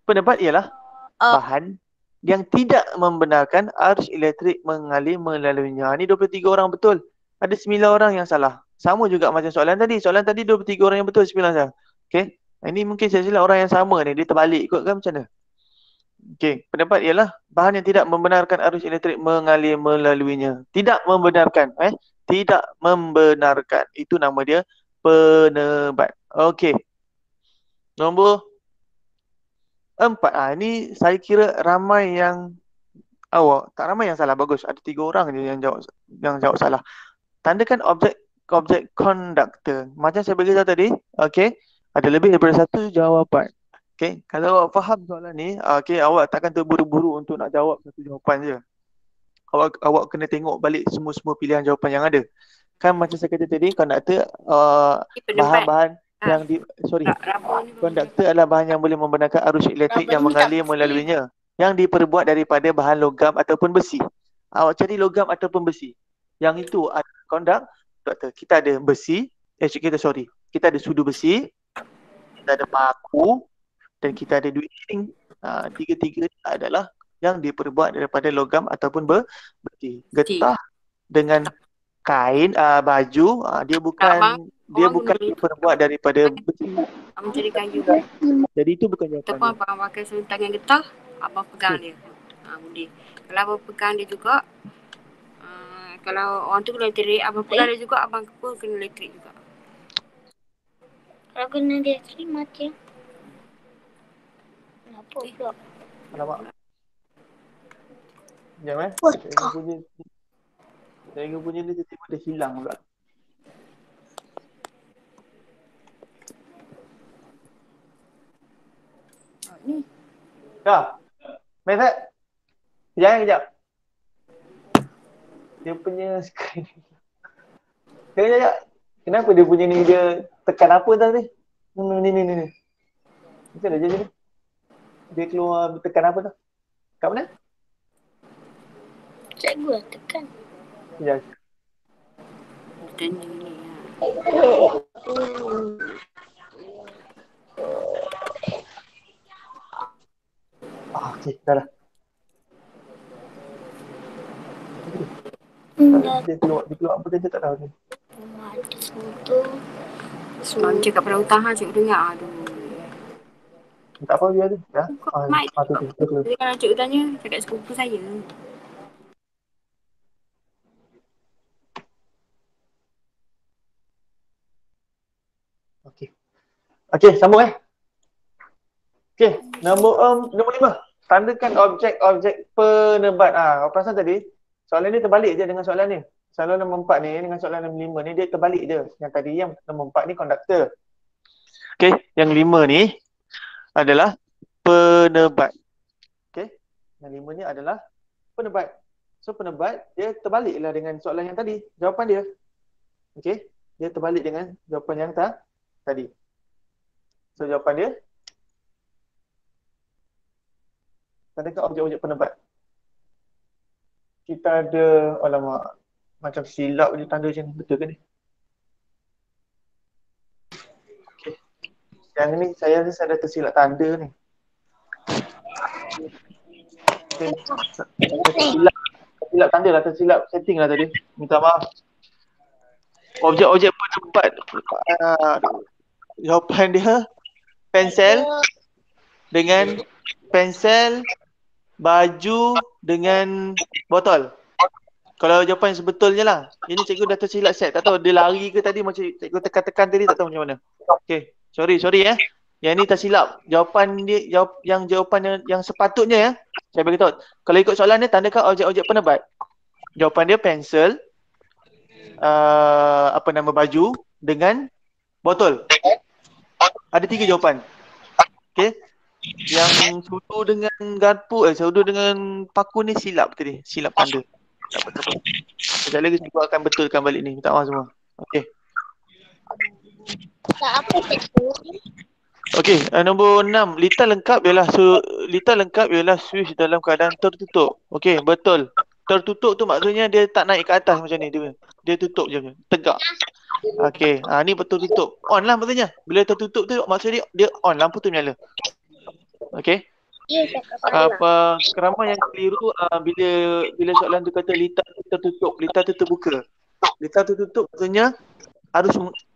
Penebat ialah bahan yang tidak membenarkan arus elektrik mengalir melaluinya. Ini 23 orang betul. Ada 9 orang yang salah. Sama juga macam soalan tadi. Soalan tadi 23 orang yang betul, 9 salah. Okey. Ini mungkin saya silap orang yang sama ni. Dia terbalik kot kan macam mana? Okey. Pendapat ialah bahan yang tidak membenarkan arus elektrik mengalir melaluinya. Tidak membenarkan. Tidak membenarkan. Itu nama dia penebat. Okey. Nombor 4. Ini saya kira ramai yang tak ramai yang salah. Bagus. Ada 3 orang je yang jawab salah. Tandakan objek konduktor. Macam saya bagi tahu tadi, ada lebih daripada 1 jawapan. Kalau awak faham soalan ni, awak takkan terburu-buru untuk nak jawab 1 jawapan je. Awak kena tengok balik semua pilihan jawapan yang ada. Kan macam saya kata tadi, konduktor bahan-bahan yang konduktor adalah bahan yang boleh membenarkan arus elektrik yang mengalir melaluinya, yang diperbuat daripada bahan logam ataupun besi. Awak cari logam ataupun besi. Yang itu ada kondak, doktor. Kita ada besi, kita ada sudu besi, kita ada paku, dan kita ada duit ring. Tiga-tiga adalah yang diperbuat daripada logam ataupun besi. Getah dengan kain, baju, dia bukan diperbuat daripada besi. Abang cari kayu. Jadi itu bukan jawapan Ataupun dia. abang pakai sarung tangan getah, abang pegang dia. Boleh. Kalau abang pegang dia juga, kalau orang tu kena elektrik, abang pegang dia juga, abang pun kena elektrik juga. Kalau kena dia sini mati. Kenapa pula? Alamak. Sekejap Saya punya ni tiba-tiba dia hilang pula. Ni. Dah. Method. Kejap. Dia punya skrin. Kejap. Kenapa dia punya ni dia tekan apa tadi? Ni. Macam mana jadi ni? Dia keluar tekan apa tu? Kat mana? Cikgu lah tekan. Sekejap. Tanya ni. Okey, dah. Dia keluar apa dia tak tahu ni. Ada foto. Semalam cakap pada hutang cikgu dengar. Aduh. Tak apa biar dia. Ya. Mic Tu. Jadi kalau cikgu tanya, cakap sepupu saya. Okey, sambung Okey, nombor 5. Tandakan objek-objek penebat. Awak perasan tadi? Soalan ni terbalik je dengan soalan ni. Soalan nombor 4 ni dengan soalan nombor 5 ni dia terbalik je. Yang tadi yang nombor 4 ni konduktor. Okey, yang 5 ni adalah penebat. Okey, yang 5 ni adalah penebat. So penebat dia terbaliklah dengan soalan yang tadi. Jawapan dia. Okey, dia terbalik dengan jawapan yang tadi. So jawapan dia tandakan objek-objek penebat. Kita ada, alamak, macam silap je tanda macam ni. Betul ke ni? Okay. Yang ni saya rasa ada tersilap tanda ni. Okay. Tersilap tanda lah, tersilap setting lah tadi. Minta maaf. Objek-objek penebat. Jawapan dia pensel dengan pensel, baju dengan botol. Kalau jawapan sebetulnya lah. Ini cikgu dah tersilap set. Tak tahu dia lari ke tadi macam cikgu tekan-tekan tadi tak tahu macam mana. Okay. Sorry Yang ni tersilap. Jawapan dia jawapan yang sepatutnya saya bagi tahu. Kalau ikut soalan ni tandakan objek-objek penebat. Jawapan dia pensel, baju dengan botol. Ada 3 jawapan. Okay. Yang sudu dengan garpu, sudu dengan paku ni silap tadi. Silap tanda. Tak betul. Sekejap lagi cikgu akan betulkan balik ni. Minta maaf semua. Okay. Tak apa cikgu. Okay, nombor 6. Litar lengkap ialah switch dalam keadaan tertutup. Okay, betul. Tertutup tu maksudnya dia tak naik ke atas macam ni. Dia tutup je. Tegak. Okay, ni betul tutup. On lah maksudnya. Bila tertutup tu maksudnya dia on, lampu tu menyala. Okay. Ya, cakap salah. Kerama yang keliru bila soalan tu kata litar tertutup, litar tu terbuka. Litar tertutup maksudnya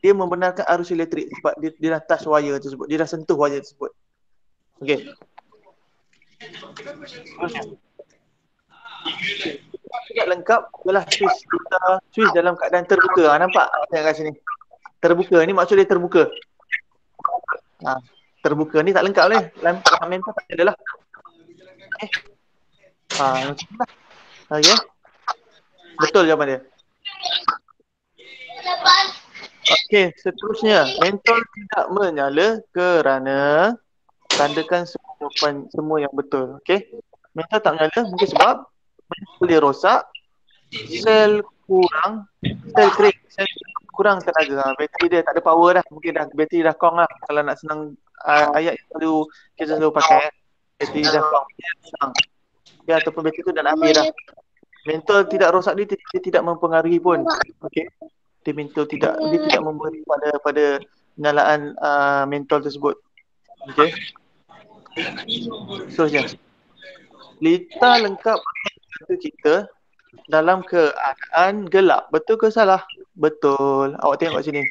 dia membenarkan arus elektrik sebab dia dah touch wire tersebut. Dia dah sentuh wire tersebut. Okay. Tidak lengkap adalah switch dalam keadaan terbuka. Nampak kat sini. Terbuka ni maksud dia terbuka. Terbuka ni tak lengkap ni. Lampu tak ada lah. Okay. Betul jawapan dia. Okey, seterusnya mentol tidak menyala kerana tandakan semua yang betul. Okey. Mentol tak menyala mungkin sebab boleh rosak, sel kurang tenaga. Bateri dia tak ada power dah. Mungkin dah bateri dah kong lah. Kalau nak senang ayat yang kita selalu pakai. Bateri dah kong. Ya, ataupun bateri tu dah nak habis dah. Mentol tidak rosak dia tidak mempengaruhi pun. Okey. Dia tidak memberi pada penyalaan mentol tersebut. Okey. Seterusnya. Lita lengkap kita dalam keadaan gelap. Betul ke salah? Betul. Awak tengok kat sini.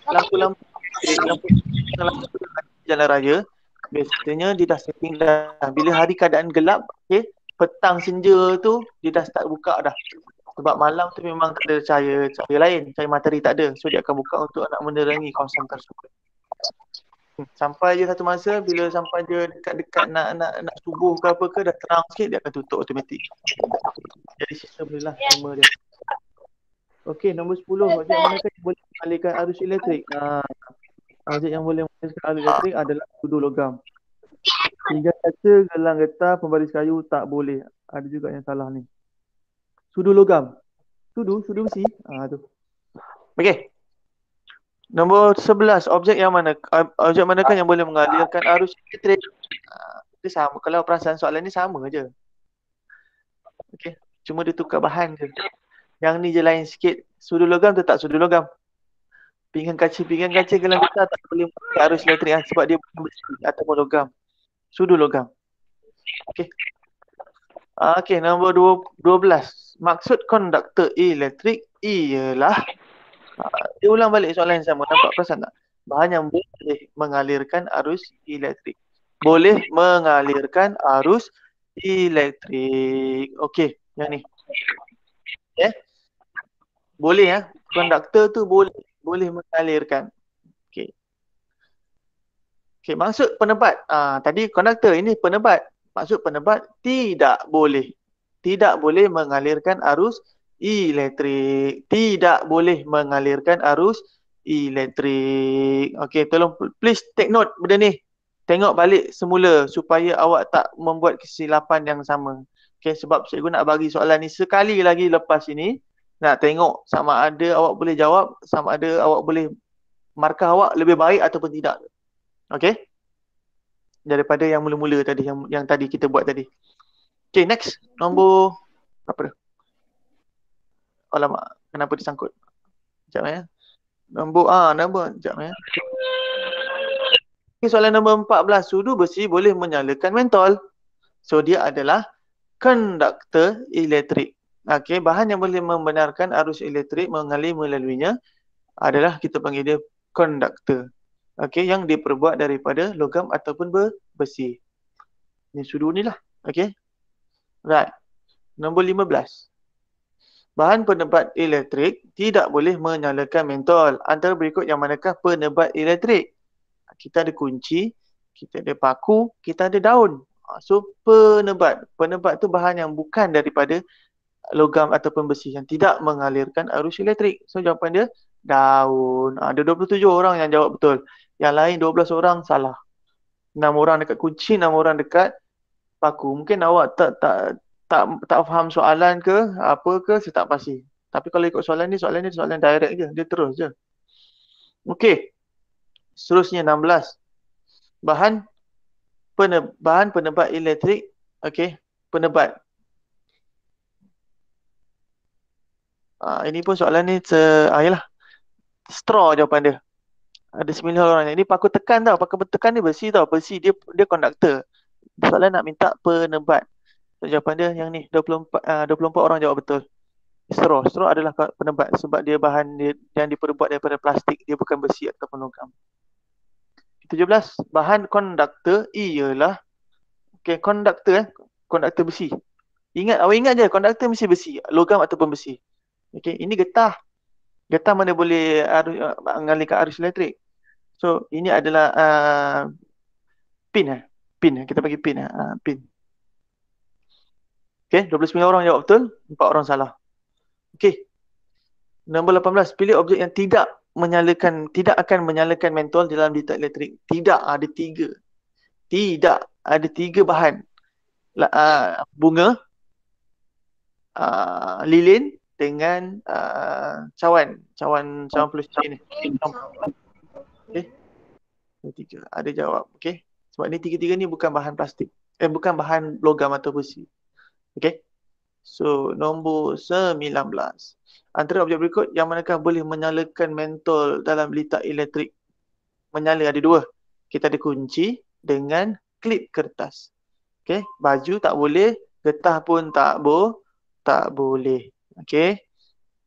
Lampu-lampu jalan raya biasanya dia dah setting dah. Bila hari keadaan gelap, okey, petang senja tu dia dah start buka dah. Sebab malam tu memang tak ada cahaya lain, cahaya matahari tak ada. So dia akan buka untuk nak menerangi kawasan tersebut. Sampai je satu masa bila sampai dia dekat-dekat nak subuh ke apa ke dah terang sikit dia akan tutup automatik. Jadi sistem ni lah timer dia. Okey, nombor 10. Objek manakah yang boleh mengalihkan arus elektrik? Objek yang boleh mengalihkan arus elektrik adalah sudu logam. Hingga kaca, gelang getah, pembaris kayu tak boleh. Ada juga yang salah ni. Sudu logam. Sudu besi. Tu. Okey. Nombor 11. Objek manakah yang boleh mengalirkan arus elektrik? Dia sama. Kalau perasaan soalan ni sama je. Okey. Cuma dia tukar bahan je. Yang ni je lain sikit. Sudu logam tetap sudu logam. Pinggan kaca, gelang getah tak boleh mengalirkan arus elektrik sebab dia bukan besi ataupun logam. Sudu logam. Okey. Okey, nombor 12. Maksud konduktor elektrik ialah dia ulang balik soalan yang sama. Nampak perasan tak? Bahan yang boleh mengalirkan arus elektrik. Boleh mengalirkan arus elektrik. Okey, yang ni. Boleh ya. Konduktor tu boleh mengalirkan. Okey, maksud penebat. Tadi konduktor, ini penebat. Maksud penebat tidak boleh mengalirkan arus elektrik. Tidak boleh mengalirkan arus elektrik. Okey, tolong please take note benda ni. Tengok balik semula supaya awak tak membuat kesilapan yang sama. Okey, sebab cikgu nak bagi soalan ni sekali lagi lepas ini. Nak tengok sama ada awak boleh jawab, sama ada awak boleh markah awak lebih baik ataupun tidak. Okey? Daripada yang mula-mula tadi, yang tadi kita buat tadi. Okey, next. Nombor apa dah? Alamak, kenapa disangkut? Sekejap ya. Nombor sekejap ya. Okay, soalan nombor 14. Sudu besi boleh menyalakan mentol. So dia adalah konduktor elektrik. Okey, bahan yang boleh membenarkan arus elektrik mengalir melaluinya adalah kita panggil dia konduktor. Okey, yang diperbuat daripada logam ataupun besi. Ni sudu ni lah. Okey. Right. Nombor 15. Bahan penebat elektrik tidak boleh menyalakan mentol. Antara berikut yang manakah penebat elektrik? Kita ada kunci, kita ada paku, kita ada daun. So penebat tu bahan yang bukan daripada logam ataupun besi, yang tidak mengalirkan arus elektrik. So jawapan dia daun. Ada 27 orang yang jawab betul. Yang lain 12 orang salah. 6 orang dekat kunci, 6 orang dekat paku. Mungkin awak tak faham soalan ke apa ke, saya tak pasti. Tapi kalau ikut soalan ni soalan direct je. Dia terus je. Okey. Seterusnya 16. Bahan penebat elektrik. Okey, penebat. Ini pun soalan ni yalah. Straw jawapan dia. Ada 9 orang. Ini paku tekan tau. Paku tekan ni besi tau. Besi dia konduktor. Soalan nak minta penebat. So, jawapan dia yang ni 24 orang jawab betul. Straw adalah penebat sebab dia bahan yang diperbuat daripada plastik. Dia bukan besi ataupun logam. 17. Bahan konduktor ialah konduktor besi. Awak ingat je konduktor mesti besi, logam ataupun besi. Okey, ini getah. Getah mana boleh mengalirkan arus elektrik. So ini adalah pin. Kita bagi pin. Pin. Okey, 29 orang jawab betul, 4 orang salah. Okey. Nombor 18, pilih objek yang tidak akan menyalakan mentol dalam detek elektrik. Tidak, ada 3. Tidak, ada 3 bahan. Bunga, lilin dengan cawan plastik ni. Okey. Tiga ada jawab. Okey. Sebab ni tiga-tiga ni bukan bahan plastik. Bukan bahan logam atau besi. Okey. So, nombor 19. Antara objek berikut yang manakah boleh menyalakan mentol dalam litar elektrik? Menyala ada dua. Kita ada kunci dengan klip kertas. Okey, baju tak boleh, getah pun tak boleh. Okey.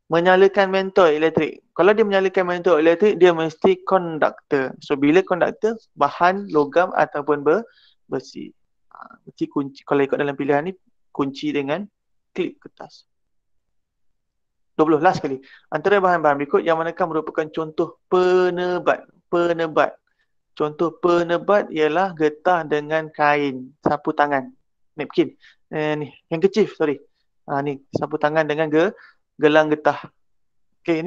Menyalakan mentol elektrik. Kalau dia menyalakan mentol elektrik, dia mesti konduktor. So, bila konduktor, bahan logam ataupun besi. Mesti kunci. Kalau ikut dalam pilihan ni, kunci dengan klip kertas. 20 last sekali. Antara bahan-bahan berikut yang manakah merupakan contoh penebat. Contoh penebat ialah getah dengan kain, sapu tangan, napkin. Ni, yang kecil, sorry. Ni, sapu tangan dengan gelang getah. Okey,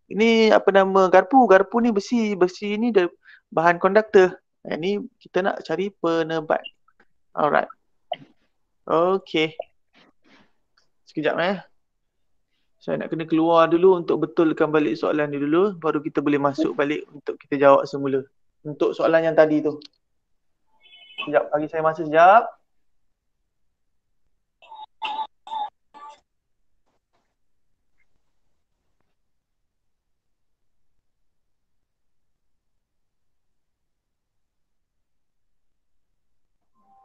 ini apa nama, garpu. Garpu ni besi. Besi ni bahan konduktor. Ni kita nak cari penebat. Alright. Okey. Sekejap Saya nak kena keluar dulu untuk betulkan balik soalan ni dulu. Baru kita boleh masuk balik untuk kita jawab semula. Untuk soalan yang tadi tu. Sekejap, bagi saya masa sekejap.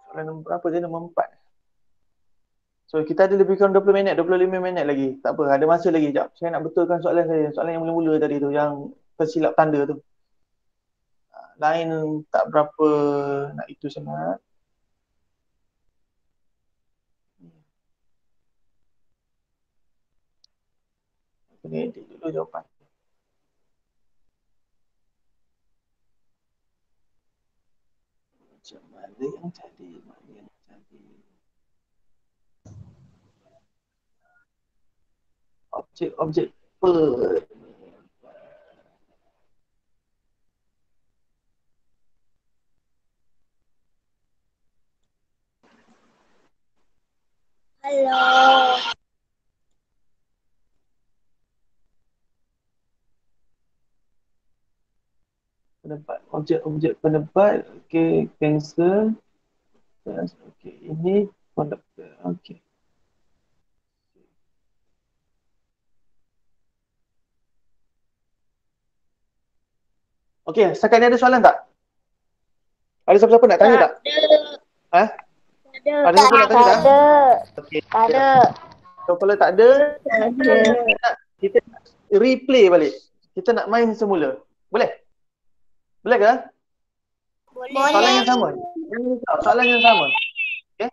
Soalan nombor berapa je? Nombor 4. So, kita ada lebih kurang 20 minit, 25 minit lagi. Tak apa, ada masa lagi. Sekejap. Saya nak betulkan soalan saya. Soalan yang mula-mula tadi tu, yang tersilap tanda tu. Lain tak berapa nak itu sangat. Kena edit dulu jawapan. Macam mana yang tadi? Objek Hello. penebat, objek penebat. Okey, cancel. Okey, ini konduktor. Okey. Okey, setakat ni ada soalan tak? Ada siapa-siapa nak tanya tak? Ha? Ada siapa nak tanya tak? Okey. Ada. So, kalau tak ada, kita replay balik. Kita nak main semula. Boleh? Boleh ke? Soalan yang sama. Soalan yang sama. Okey.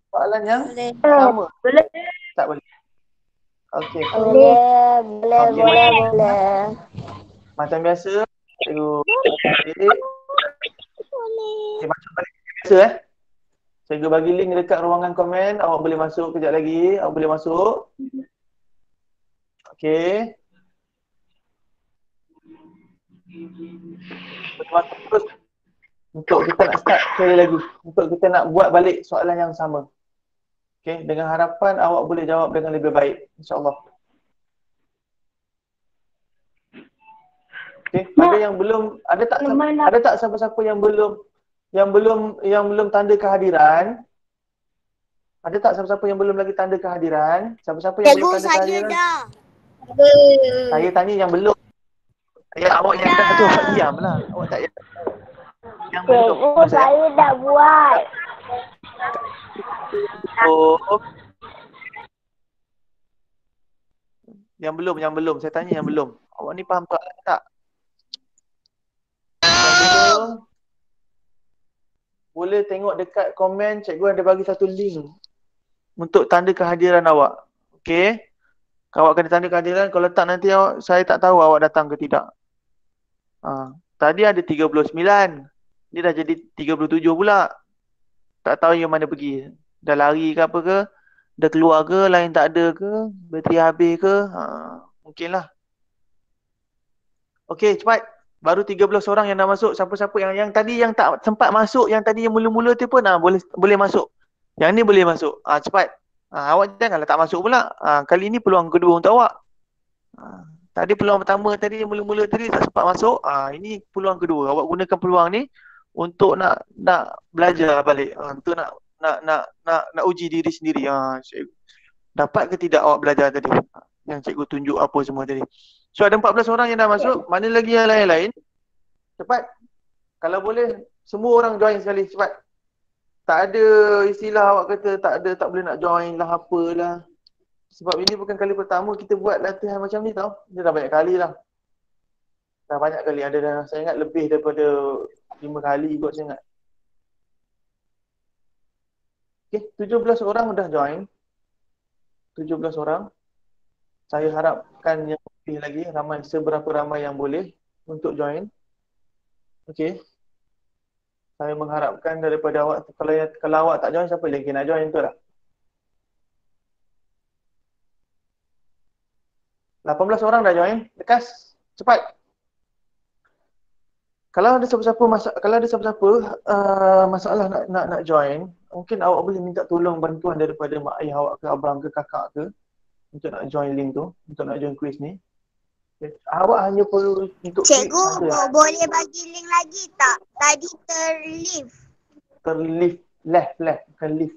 Soalan yang sama. Boleh. Tak boleh. Okey. Boleh. Macam biasa. Cikgu balik. Okay, macam biasa Cikgu bagi link dekat ruangan komen. Awak boleh masuk kejap lagi. Awak boleh masuk. Okey. Boleh masuk terus. Untuk kita nak start sekali lagi. Untuk kita nak buat balik soalan yang sama. Okey. Dengan harapan awak boleh jawab dengan lebih baik. InsyaAllah. Okey. Ada yang belum, ada tak siapa-siapa yang belum tanda kehadiran? Ada tak siapa-siapa yang belum lagi tanda kehadiran? Siapa-siapa yang belum tanda kehadiran? Dah. Saya tanya yang belum. Ya, awak yang dah tu awak diamlah. Awak tak yang belum. Saya dah buat. Oh. Yang belum. Saya tanya yang belum. Awak ni faham tak? Boleh tengok dekat komen, cikgu ada bagi satu link untuk tanda kehadiran awak. Okey. Awak kena tanda kehadiran, kalau tak nanti saya tak tahu awak datang ke tidak. Tadi ada 39. Dia dah jadi 37 pula. Tak tahu yang mana pergi. Dah lari ke apa ke? Dah keluar ke? Lain tak ada ke? Bateri habis ke? Mungkinlah. Okey, cepat. Baru 13 orang yang dah masuk. Siapa-siapa yang tadi yang tak sempat masuk, yang tadi yang mula-mula tu pun boleh masuk. Yang ni boleh masuk. Cepat. Awak janganlah tak masuk pula. Kali ni peluang kedua untuk awak. Tadi peluang pertama tadi yang mula-mula tadi tak sempat masuk. Ini peluang kedua. Awak gunakan peluang ni untuk nak belajar balik. Untuk nak uji diri sendiri. Dapat ke tidak awak belajar tadi? Yang cikgu tunjuk apa semua tadi. So ada 14 orang yang dah masuk. Mana lagi yang lain-lain? Cepat. Kalau boleh, semua orang join sekali. Cepat. Tak ada istilah awak kata tak ada, tak boleh nak join lah, apalah. Sebab ini bukan kali pertama kita buat latihan macam ni tau. Dia dah banyak kali lah. Dah banyak kali. Ada dah, saya ingat lebih daripada 5 kali kot saya ingat. Okay, 17 orang dah join. 17 orang. Saya harapkan yang lebih lagi, ramai, seberapa ramai yang boleh untuk join. Okay. Saya mengharapkan daripada awak, kalau awak tak join, siapa lagi nak join, betul tak? 18 orang dah join. Lekas, cepat. Kalau ada siapa-siapa masalah nak join, mungkin awak boleh minta tolong bantuan daripada mak ayah awak ke abang ke kakak ke untuk nak join link tu, untuk nak join quiz ni. Awak hanya perlu untuk Cikgu, boleh bagi link lagi tak? Tadi terlift. Terlift, left, bukan lift.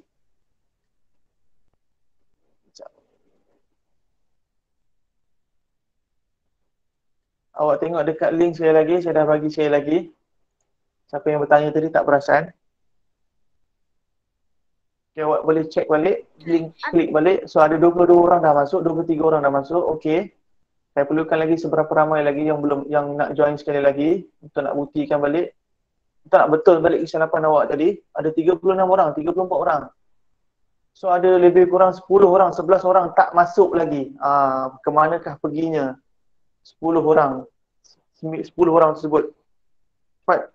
Awak tengok dekat link sekali lagi, saya dah bagi sekali lagi. Siapa yang bertanya tadi tak perasan. Okay, awak boleh check balik, link klik balik. So ada 22 orang dah masuk, 23 orang dah masuk. Okey. Saya perlukan lagi seberapa ramai lagi yang belum, yang nak join sekali lagi untuk nak buktikan balik. Untuk nak betul balik kesilapan awak tadi. Ada 36 orang, 34 orang. So ada lebih kurang 10 orang, 11 orang tak masuk lagi. Ke manakah perginya 10 orang? 10 orang tersebut. Cepat.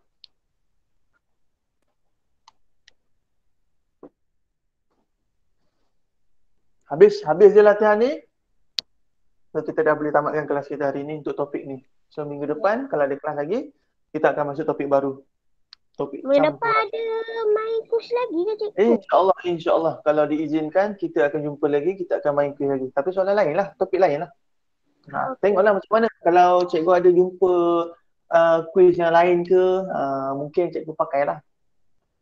Habis je latihan ni. So kita dah boleh tamatkan kelas kita hari ni untuk topik ni. So minggu depan kalau ada kelas lagi, kita akan masuk topik baru. Topik Minggu depan ada main kurs lagi ke cikgu? InsyaAllah. Kalau diizinkan, kita akan jumpa lagi, kita akan main quiz lagi. Tapi soalan lain lah, topik lain lah. Tengoklah macam mana. Kalau cikgu ada jumpa quiz yang lain ke, mungkin cikgu pakailah.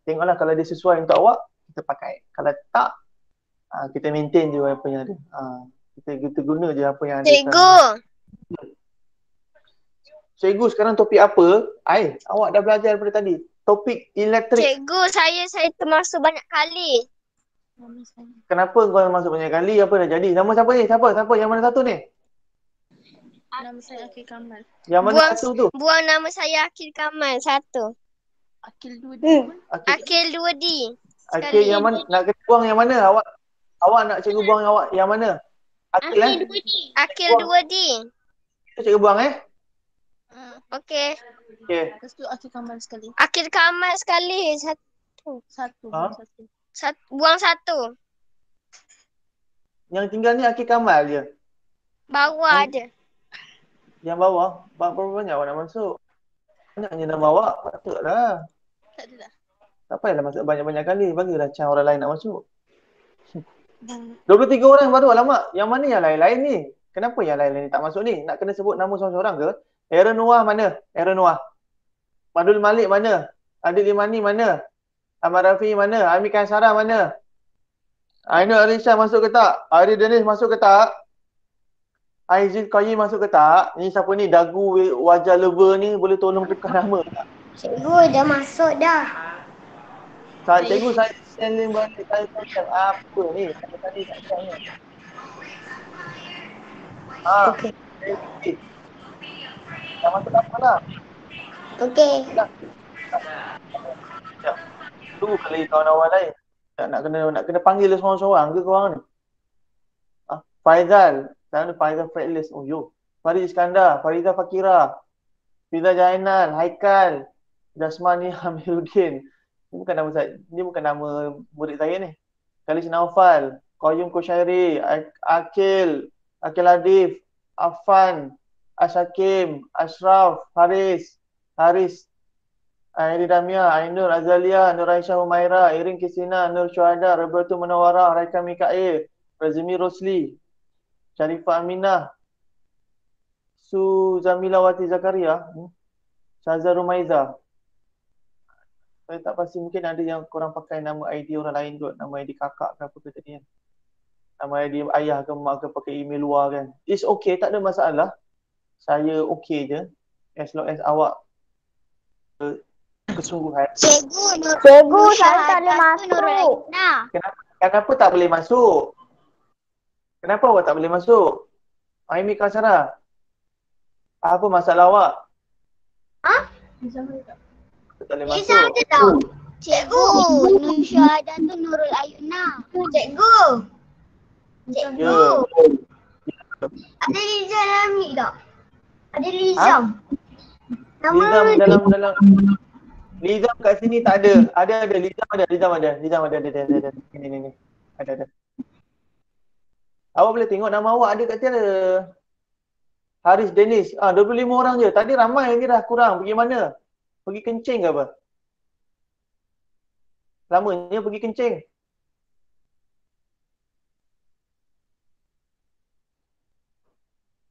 Tengoklah kalau dia sesuai untuk awak, kita pakai. Kalau tak, kita maintain je apa yang ada. Kita guna je apa yang ada. Cikgu sekarang topik apa? Awak dah belajar daripada tadi. Topik elektrik. Cikgu, saya termasuk banyak kali. Kenapa kau masuk banyak kali? Apa dah jadi? Nama siapa ni? Siapa? Yang mana satu ni? Nama saya Akil Kamal. Yang mana satu tu? Buang nama saya Akil Kamal, satu. Akil 2D. Akil 2D. Akil yang mana? Nak kena buang yang mana? Awak nak cikgu buang yang mana? Akil 2D. Akil 2D. Cikgu buang Okey. Lepas tu Akil Kamal sekali. Akil Kamal sekali. Satu. Buang satu. Yang tinggal ni Akil Kamal je. Bawah ada. Yang bawah? Berapa banyak awak nak masuk? Banyaknya nama awak. Patutlah. Tak ada dah. Tak payahlah masuk banyak-banyak kali. Bagilah chance orang lain nak masuk. 23 orang baru, alamak. Yang mana yang lain-lain ni? Kenapa yang lain-lain ni tak masuk ni? Nak kena sebut nama seorang-seorang ke? Aaron Noah mana? Aaron Noah. Madul Malik mana? Adil Imani mana? Ahmad Rafi mana? Ami Kansara mana? Ainul Arisha masuk ke tak? Ari Dennis masuk ke tak? Aizil Qayyim masuk ke tak? Ni siapa ni? Dagu wajah lover ni boleh tolong tukar nama tak? Cikgu dah masuk dah. Cikgu saya send link balik. Saya tanya apa ni? Saya tadi tak tanya. Okey. Dah masuk apa lah? Okey. Tunggu kali kawan-kawan lain. Nak kena panggil seorang-seorang ke korang ni? Faizal. Sekarang ni Faizal Fretless. Oh yo. Farid Iskandar. Fariza Fakira. Fiza Jainal. Haikal. Jasmani Hamiluddin. Ini bukan nama murid saya ni. Khalis Naufal. Qayyum Qushairi. Akil Adif. Afan. Ashakim. Ashraf. Haris. Airi Damia, Ainur Azalia, Nur Aisyah Humaira, Irin Kisina, Nur Syuhada, Roberto Munawara, Raika Mikael, Razmi Rosli, Sharifah Aminah, Suzamila Wati Zakaria, Syazah Rumaiza. Saya tak pasti, mungkin ada yang korang pakai nama ID orang lain kot, nama ID kakak ke apa ke tadi kan. Nama dia ayah ke mak ke pakai email luar kan. It's okay, tak ada masalah. Saya okay je. As long as awak kesungguhan. Cikgu, saya tak boleh masuk. Nah. Kenapa tak boleh masuk? Kenapa awak tak boleh masuk? Aimi Kasara. Apa masalah awak? Tak boleh Liza masuk. ada tau. Cikgu, Nusyahadah tu Nurul Ayuna. Cikgu. Cikgu. Ya. Ada Liza dalam ni tak? Ada Liza. Lizam dalam Lizam kat sini tak ada. Ada Lizam ada. Ni. Ada. Awak boleh tengok nama awak ada kat sini ada. Haris Dennis. 25 orang je. Tadi ramai lagi dah kurang. Pergi mana? Pergi kencing ke apa? Lamanya pergi kencing.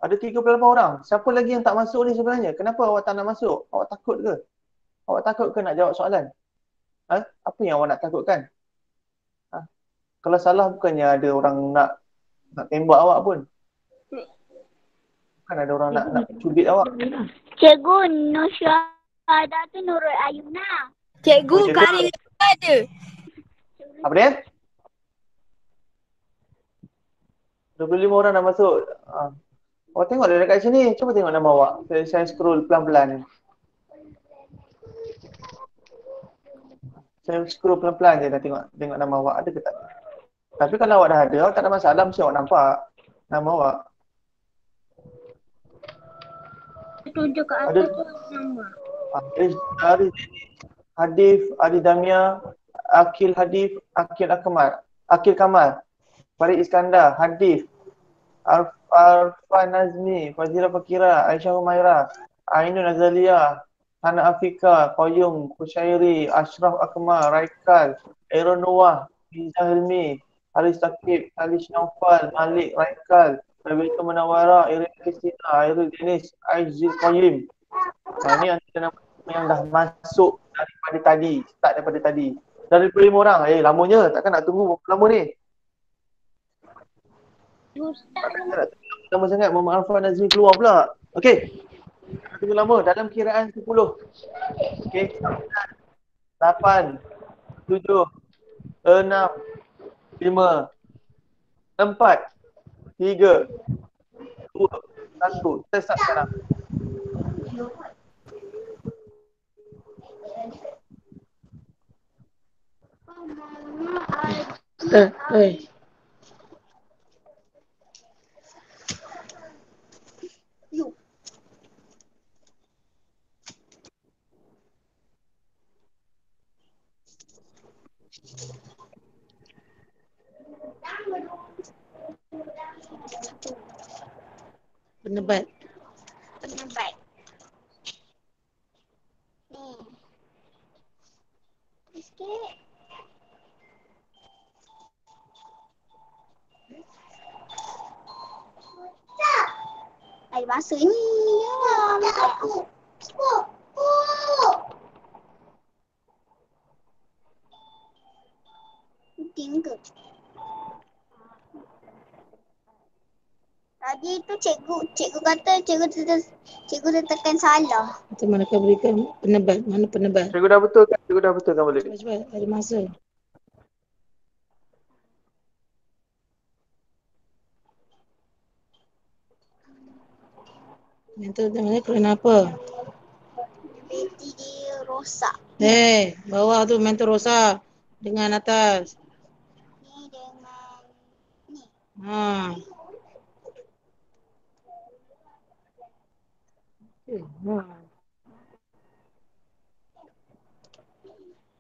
Ada 38 orang. Siapa lagi yang tak masuk ni sebenarnya? Kenapa awak tak nak masuk? Awak takut ke? Awak takut ke nak jawab soalan? Apa yang awak nak takutkan? Kalau salah bukannya ada orang nak tembak awak pun. Bukan ada orang nak cubit awak. Cikgu, Nusyahadah tu Nurul Ayuna. Cikgu, cikgu. Karin ada. Apa dia? 25 orang dah masuk. Awak tengok dekat sini. Cuba tengok nama awak. Saya scroll pelan-pelan. Saya scroll pelan-pelan je dah tengok nama awak. Ada ke tak? Tapi kalau awak dah ada, awak tak ada masalah. Mesti awak nampak nama awak. Tunjuk ke atas tu nama. Haris Hadif, Adi Damia, Akil Hadif, Akil Kamal, Farid Iskandar, Hadif, Arfan Nazmi, Fazila Fakira, Aisyah Humaira, Ainun Azalia, Hana Afika, Qayyum, Kushairi, Ashraf Akmal, Raikal, Aaron Noah, Riza Hilmi, Haris Takib, Halis Naufal, Malik, Raikal, Rebecca Munawara, Irin Kristina, Airul Dennis, Aizil Qayyim. Ini antara nama yang dah masuk start daripada tadi. Dari 25 orang. Lamanya. Takkan nak tunggu berapa lama ni? Takkan nak tunggu lama sangat. Muhammad Arfan Nazmi keluar pula. Okey. Tak tunggu lama. Dalam kiraan 10. Okey. 8, 7, 6, 5, 4, 3, 2, 1. Kita start sekarang. Penebat. Ni. Sikit. Air basuh ni. Penting ke? Tadi tu cikgu kata cikgu tekan salah. Macam mana kau berikan penebat? Mana penebat? Cikgu dah betul kan balik. Cepat, ada masa. Mental namanya kerana apa? Bateri dia rosak. Bawah tu mental rosak dengan atas. Ni dengan ni.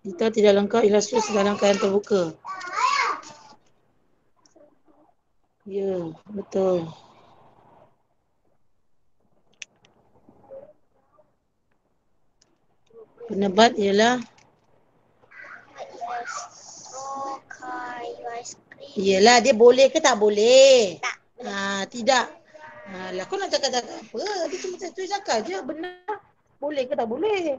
Kita tidak lengkap ilustrasi dalam keadaan terbuka. Ya, betul. Penebat ialah ialah dia boleh ke tak boleh? Tak. Tidak. Lah kau nak cakap apa? Dia cuma cakap je benar. Boleh ke tak boleh?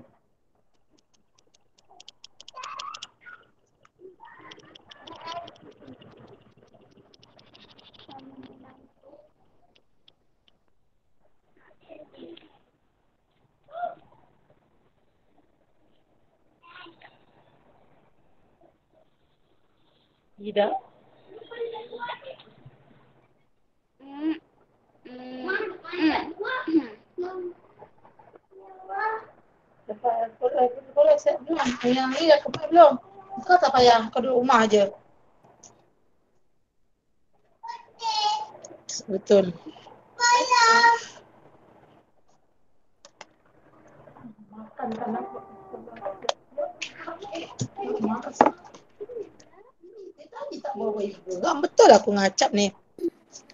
Tidak. Boleh saya bilang. Yang ini dah kembali belum? Kau tak payah. Kau duduk rumah aja. Betul. Makan kan aku. Tadi tak bawa juga. Betul aku ngacap ni.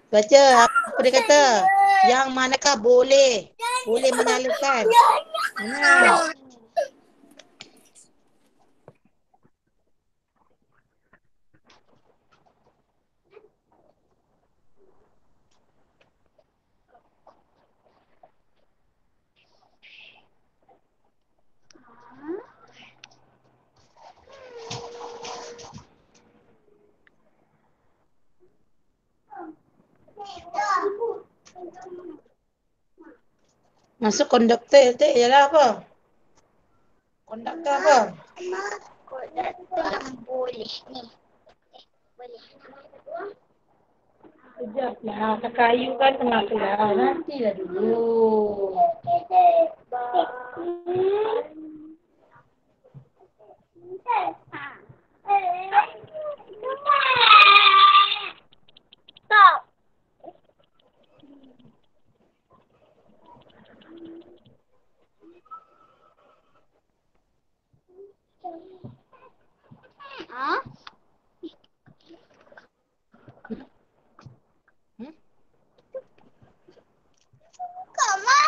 Baca apa dia kata. Yang manakah boleh. Boleh menyalakan. Masuk konduktor tu ialah apa? Konduktor apa? Boleh ni. Boleh. Sekejap lah. Tak kayu kan tengah kelas. Nantilah dulu. Stop. Ha? Kama?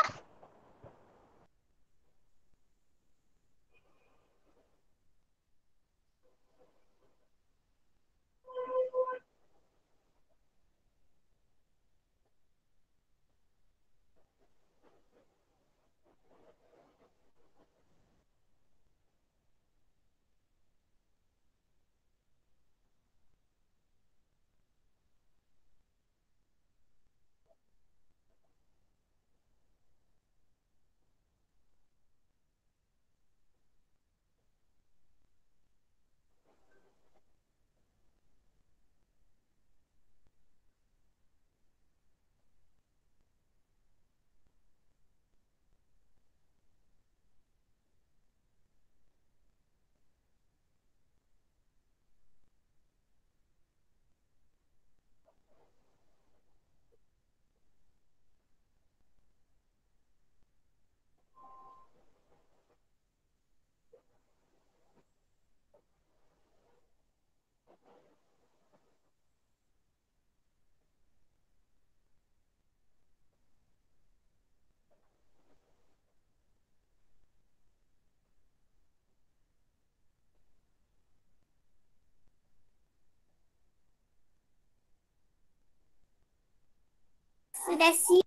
Sudah siap.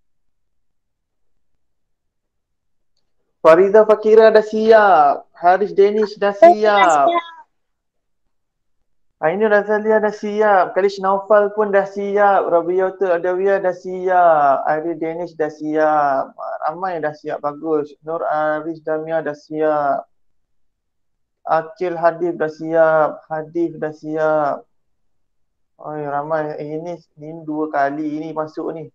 Farida Fakira dah siap. Haris Danish dah siap. Ainul Azalia dah siap. Kalish Naufal pun dah siap. Rabiatul Adawiyah dah siap. Airi Danish dah siap. Ramai dah siap. Bagus. Nur Aris Damia dah siap. Akil Hadif dah siap. Hadif dah siap. Oh, ramai. Ini 2 kali ini masuk ni.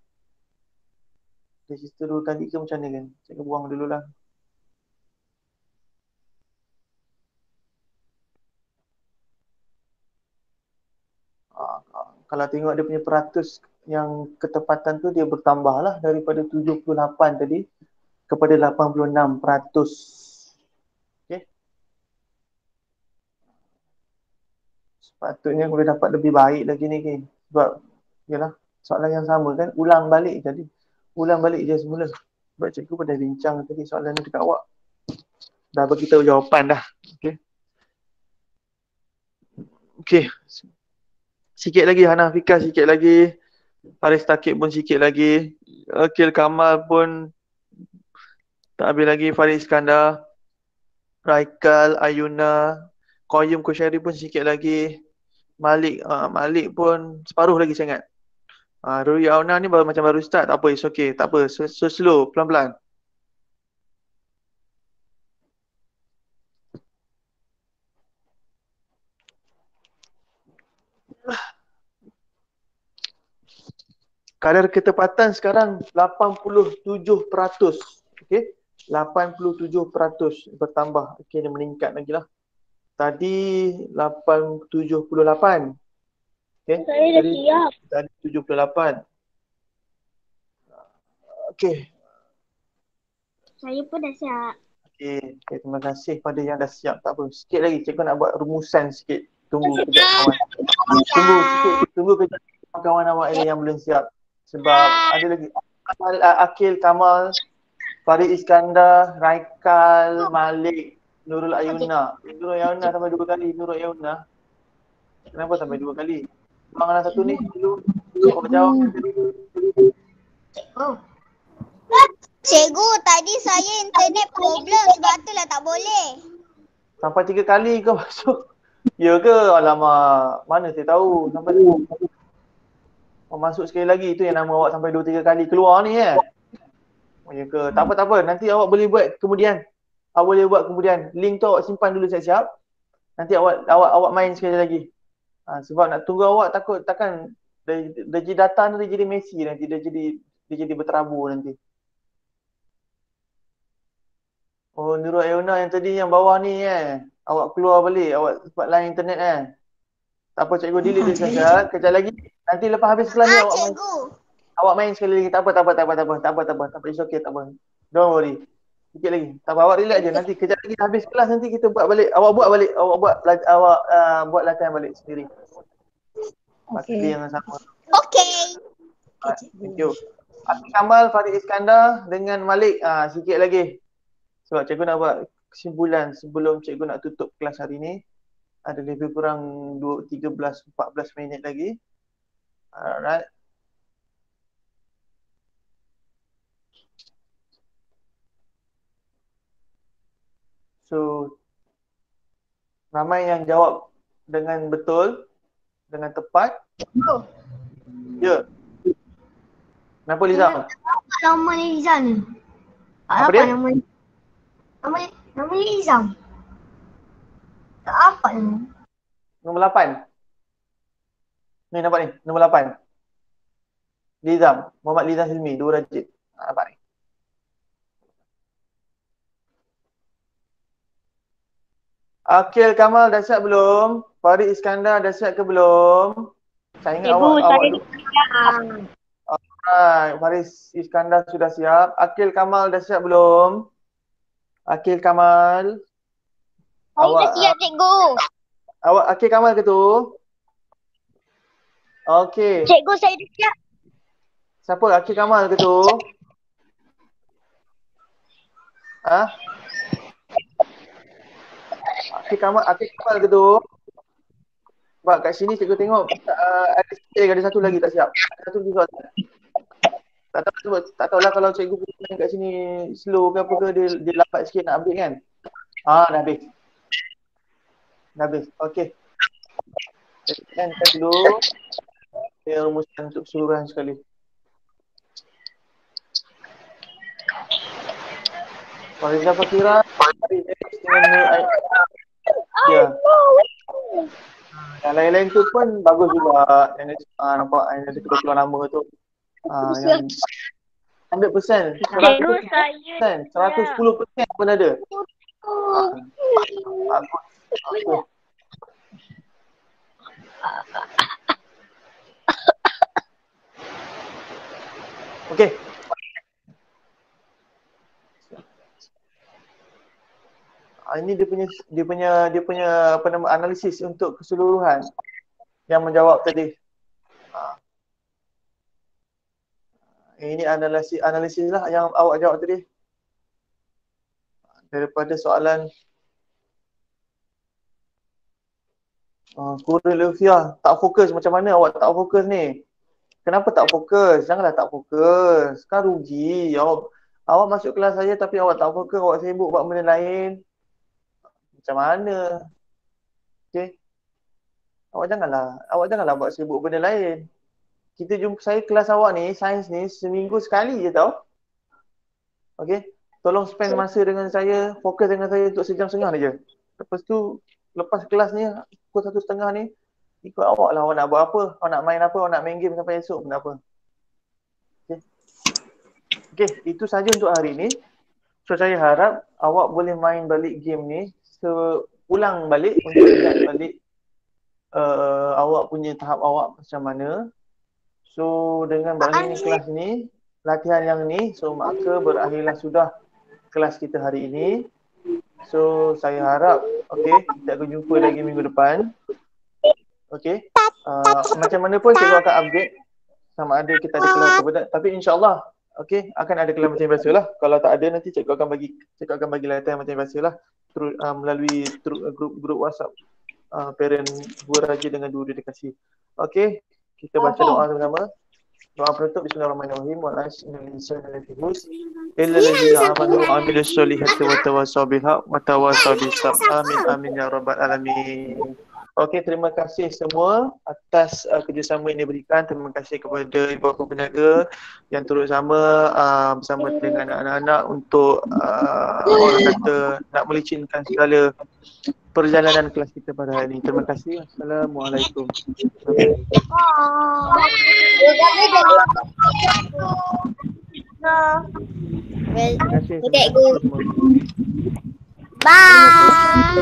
Register 2 kali ke macam ni kan? Saya buang dulu lah. Kalau tengok dia punya peratus yang ketepatan tu dia bertambah lah daripada 78 tadi kepada 86%. Okay. Sepatutnya boleh dapat lebih baik lagi ni kan. Sebab yalah, soalan yang sama kan ulang balik tadi. Ulang balik je semula. Sebab cikgu pada bincang tadi soalan ni dekat awak. Dah bagi tahu jawapan dah. Okey. Okey. Sikit lagi Hana Fika, sikit lagi. Faris Takib pun sikit lagi. Akil Kamal pun tak habis lagi. Faris Iskandar, Raikal, Ayuna, Qayyum Kusyari pun sikit lagi. Malik pun separuh lagi saya ingat. Ruri Auna ni baru macam baru start. Tak apa, it's okay. Tak apa. So slow, pelan-pelan. Kadar ketepatan sekarang 87%. Okey. 87% bertambah. Okey, dia meningkat lagi lah. Tadi 78. Okey. Saya dah siap. Tadi 78. Okey. Saya pun dah siap. Okey, terima kasih pada yang dah siap. Tak apa. Sikit lagi cikgu nak buat rumusan sikit. Tunggu kejap kawan. Tunggu sikit. Tunggu kejap kawan awak ini yang belum siap. Sebab ada lagi Akil, Kamal, Farid Iskandar, Raikal, Malik, Nurul Ayuna. Nurul Ayuna sampai 2 kali. Nurul Ayuna. Kenapa sampai 2 kali? Mana satu ni dulu. Kau jawab. Cikgu, tadi saya internet problem sebab itulah tak boleh. Sampai 3 kali kau masuk. Ya ke? Alamak. Mana saya tahu. Sampai 2. Kau masuk sekali lagi. Itu yang nama awak sampai 2-3 kali keluar ni Oh, ya ke? Tak apa, tak apa. Nanti awak boleh buat kemudian. Awak boleh buat kemudian. Link tu awak simpan dulu siap-siap. Nanti awak main sekali lagi. Sebab nak tunggu awak takut takkan dia jadi datang tu dia jadi messy nanti. Dia jadi berterabur nanti. Oh, Nurul Ayuna yang tadi yang bawah ni Awak keluar balik. Awak sebab line internet Tak apa, cikgu delete dia sekejap. Kejap lagi. Nanti lepas habis kelas ni awak main sekali lagi. Tak apa. It's okay, tak apa. Don't worry. Sikit lagi. Tak apa, awak relax je. Nanti kejap lagi habis kelas nanti kita buat balik. Awak buat balik. Buat latihan balik sendiri. Pasti yang sama. Okey. Thank you. Akil Kamal, Farid Iskandar dengan Malik. Sikit lagi. Sebab cikgu nak buat kesimpulan sebelum cikgu nak tutup kelas hari ni. Ada lebih kurang 13-14 minit lagi. Alright. So, ramai yang jawab dengan betul, dengan tepat. Ya. Kenapa Lizam? Nama ni Lizam ni. Apa dia? Nama ni Lizam. Tak apa ni. Nombor 8. Ni nampak ni, nombor 8. Lizam, Muhammad Lizam Hilmi, 2 darjat. Nampak ni. Akil Kamal dah siap belum? Farid Iskandar dah siap ke belum? Saya ingat awak Farid Iskandar sudah siap. Akil Kamal dah siap belum? Akil Kamal. Saya dah siap, cikgu. Awak Akil Kamal ke tu? Okey. Cikgu, saya dah siap. Siapa? Akil Kamal ke tu? Akil Kamal ke tu? Sebab kat sini cikgu tengok ada sikit lagi, ada satu lagi tak siap. Ada satu juga. Tak tahulah kalau cikgu main kat sini slow ke apa ke, dia lambat sikit nak update kan. Dah habis. Okey. Kan dulu. Saya rumuskan untuk keseluruhan sekali. Fariza Fakira, ya. Yang lain-lain tu pun bagus juga. Yang nampak yang ada keluar nama tu. Yang 100%. 110% pun ada. Bagus. Okey. Ini dia punya apa nama analisis untuk keseluruhan yang menjawab tadi. Ini analisis lah yang awak jawab tadi. Daripada soalan Kuril Lufiah, tak fokus. Macam mana awak tak fokus ni? Kenapa tak fokus? Janganlah tak fokus. Kan rugi. Awak masuk kelas saya tapi awak tak fokus, awak sibuk buat benda lain. Macam mana? Okey. Awak janganlah buat sibuk benda lain. Kita jumpa saya kelas awak ni, sains ni seminggu sekali je tau. Okey. Tolong spend masa dengan saya, fokus dengan saya untuk sejam setengah je. Lepas tu, lepas kelas ni, pukul 1:30 ni, ikut awak lah awak nak buat apa. Awak nak main apa, awak nak main game sampai esok pun tak apa. Okey, itu saja untuk hari ini. So saya harap awak boleh main balik game ni, ulang balik untuk ingat balik awak punya tahap awak macam mana. So dengan berakhirnya kelas ni, latihan yang ni, so maka berakhirlah sudah kelas kita hari ini. So saya harap kita akan jumpa lagi minggu depan. Macam mana pun cikgu akan update sama ada kita ada kelas atau tidak, tapi insya-Allah akan ada kelas macam biasa lah. Kalau tak ada nanti cikgu akan bagi latihan macam biasa lah melalui grup WhatsApp parent Dua Raja dengan Dua Dedikasi. Kita baca doa sama-sama. Doa penutup, bismillahirrahmanirrahim. Wa illalladzina amanu wa amilus solihati wa tawassaw bil haq wa tawassaw bis sabr. Amin amin ya rabbal alamin. Terima kasih semua atas kerjasama yang diberikan. Terima kasih kepada ibu bapa penjaga yang turut sama bersama dengan anak-anak untuk orang kata nak melicinkan segala perjalanan kelas kita pada hari ini. Terima kasih. Assalamualaikum. Terima kasih. Bye.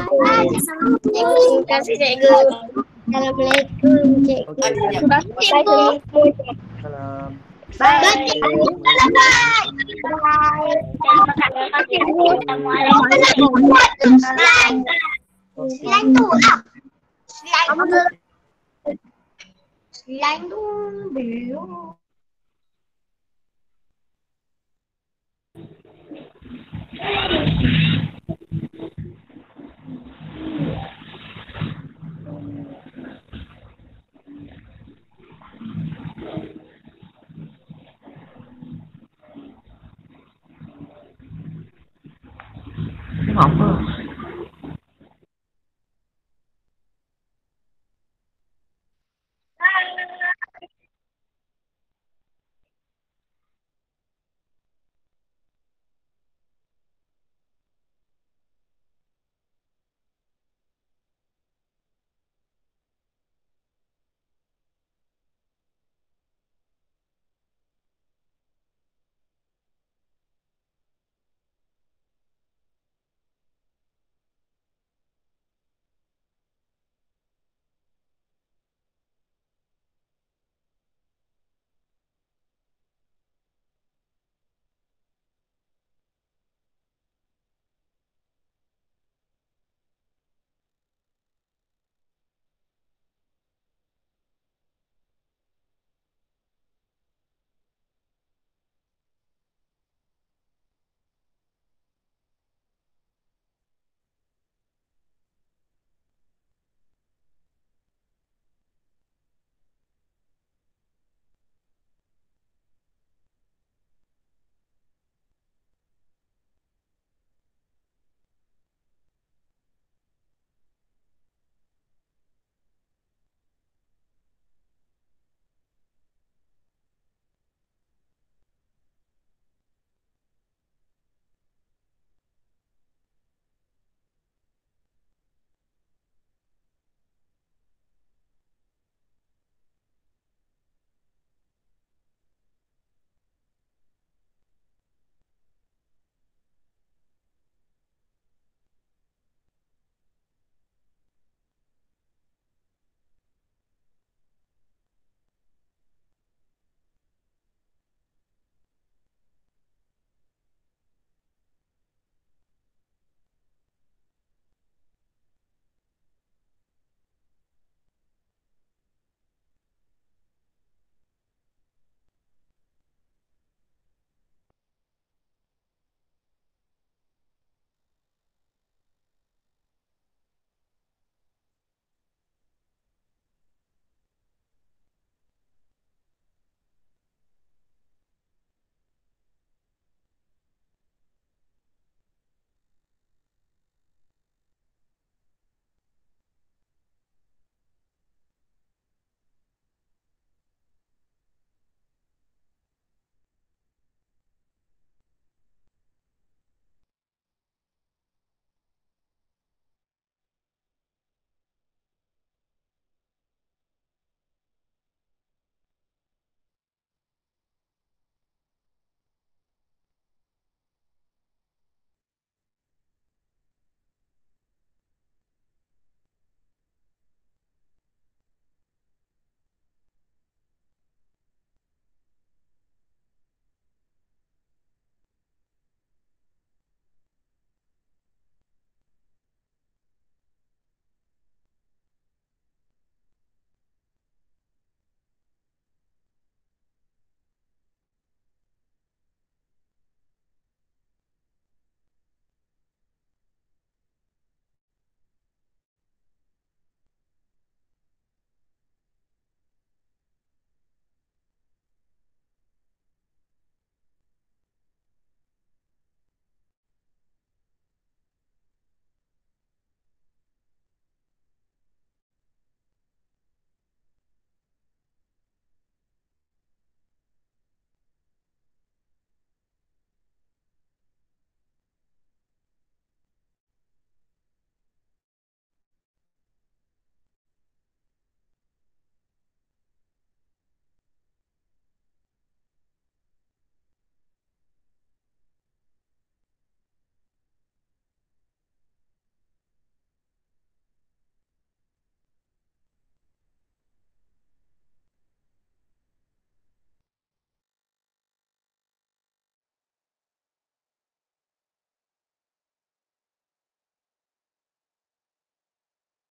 Terima kasih cikgu. Assalamualaikum cikgu. Terima kasih cikgu. Salam. Bye. Slide tu lah. Slide tu belum. Apa?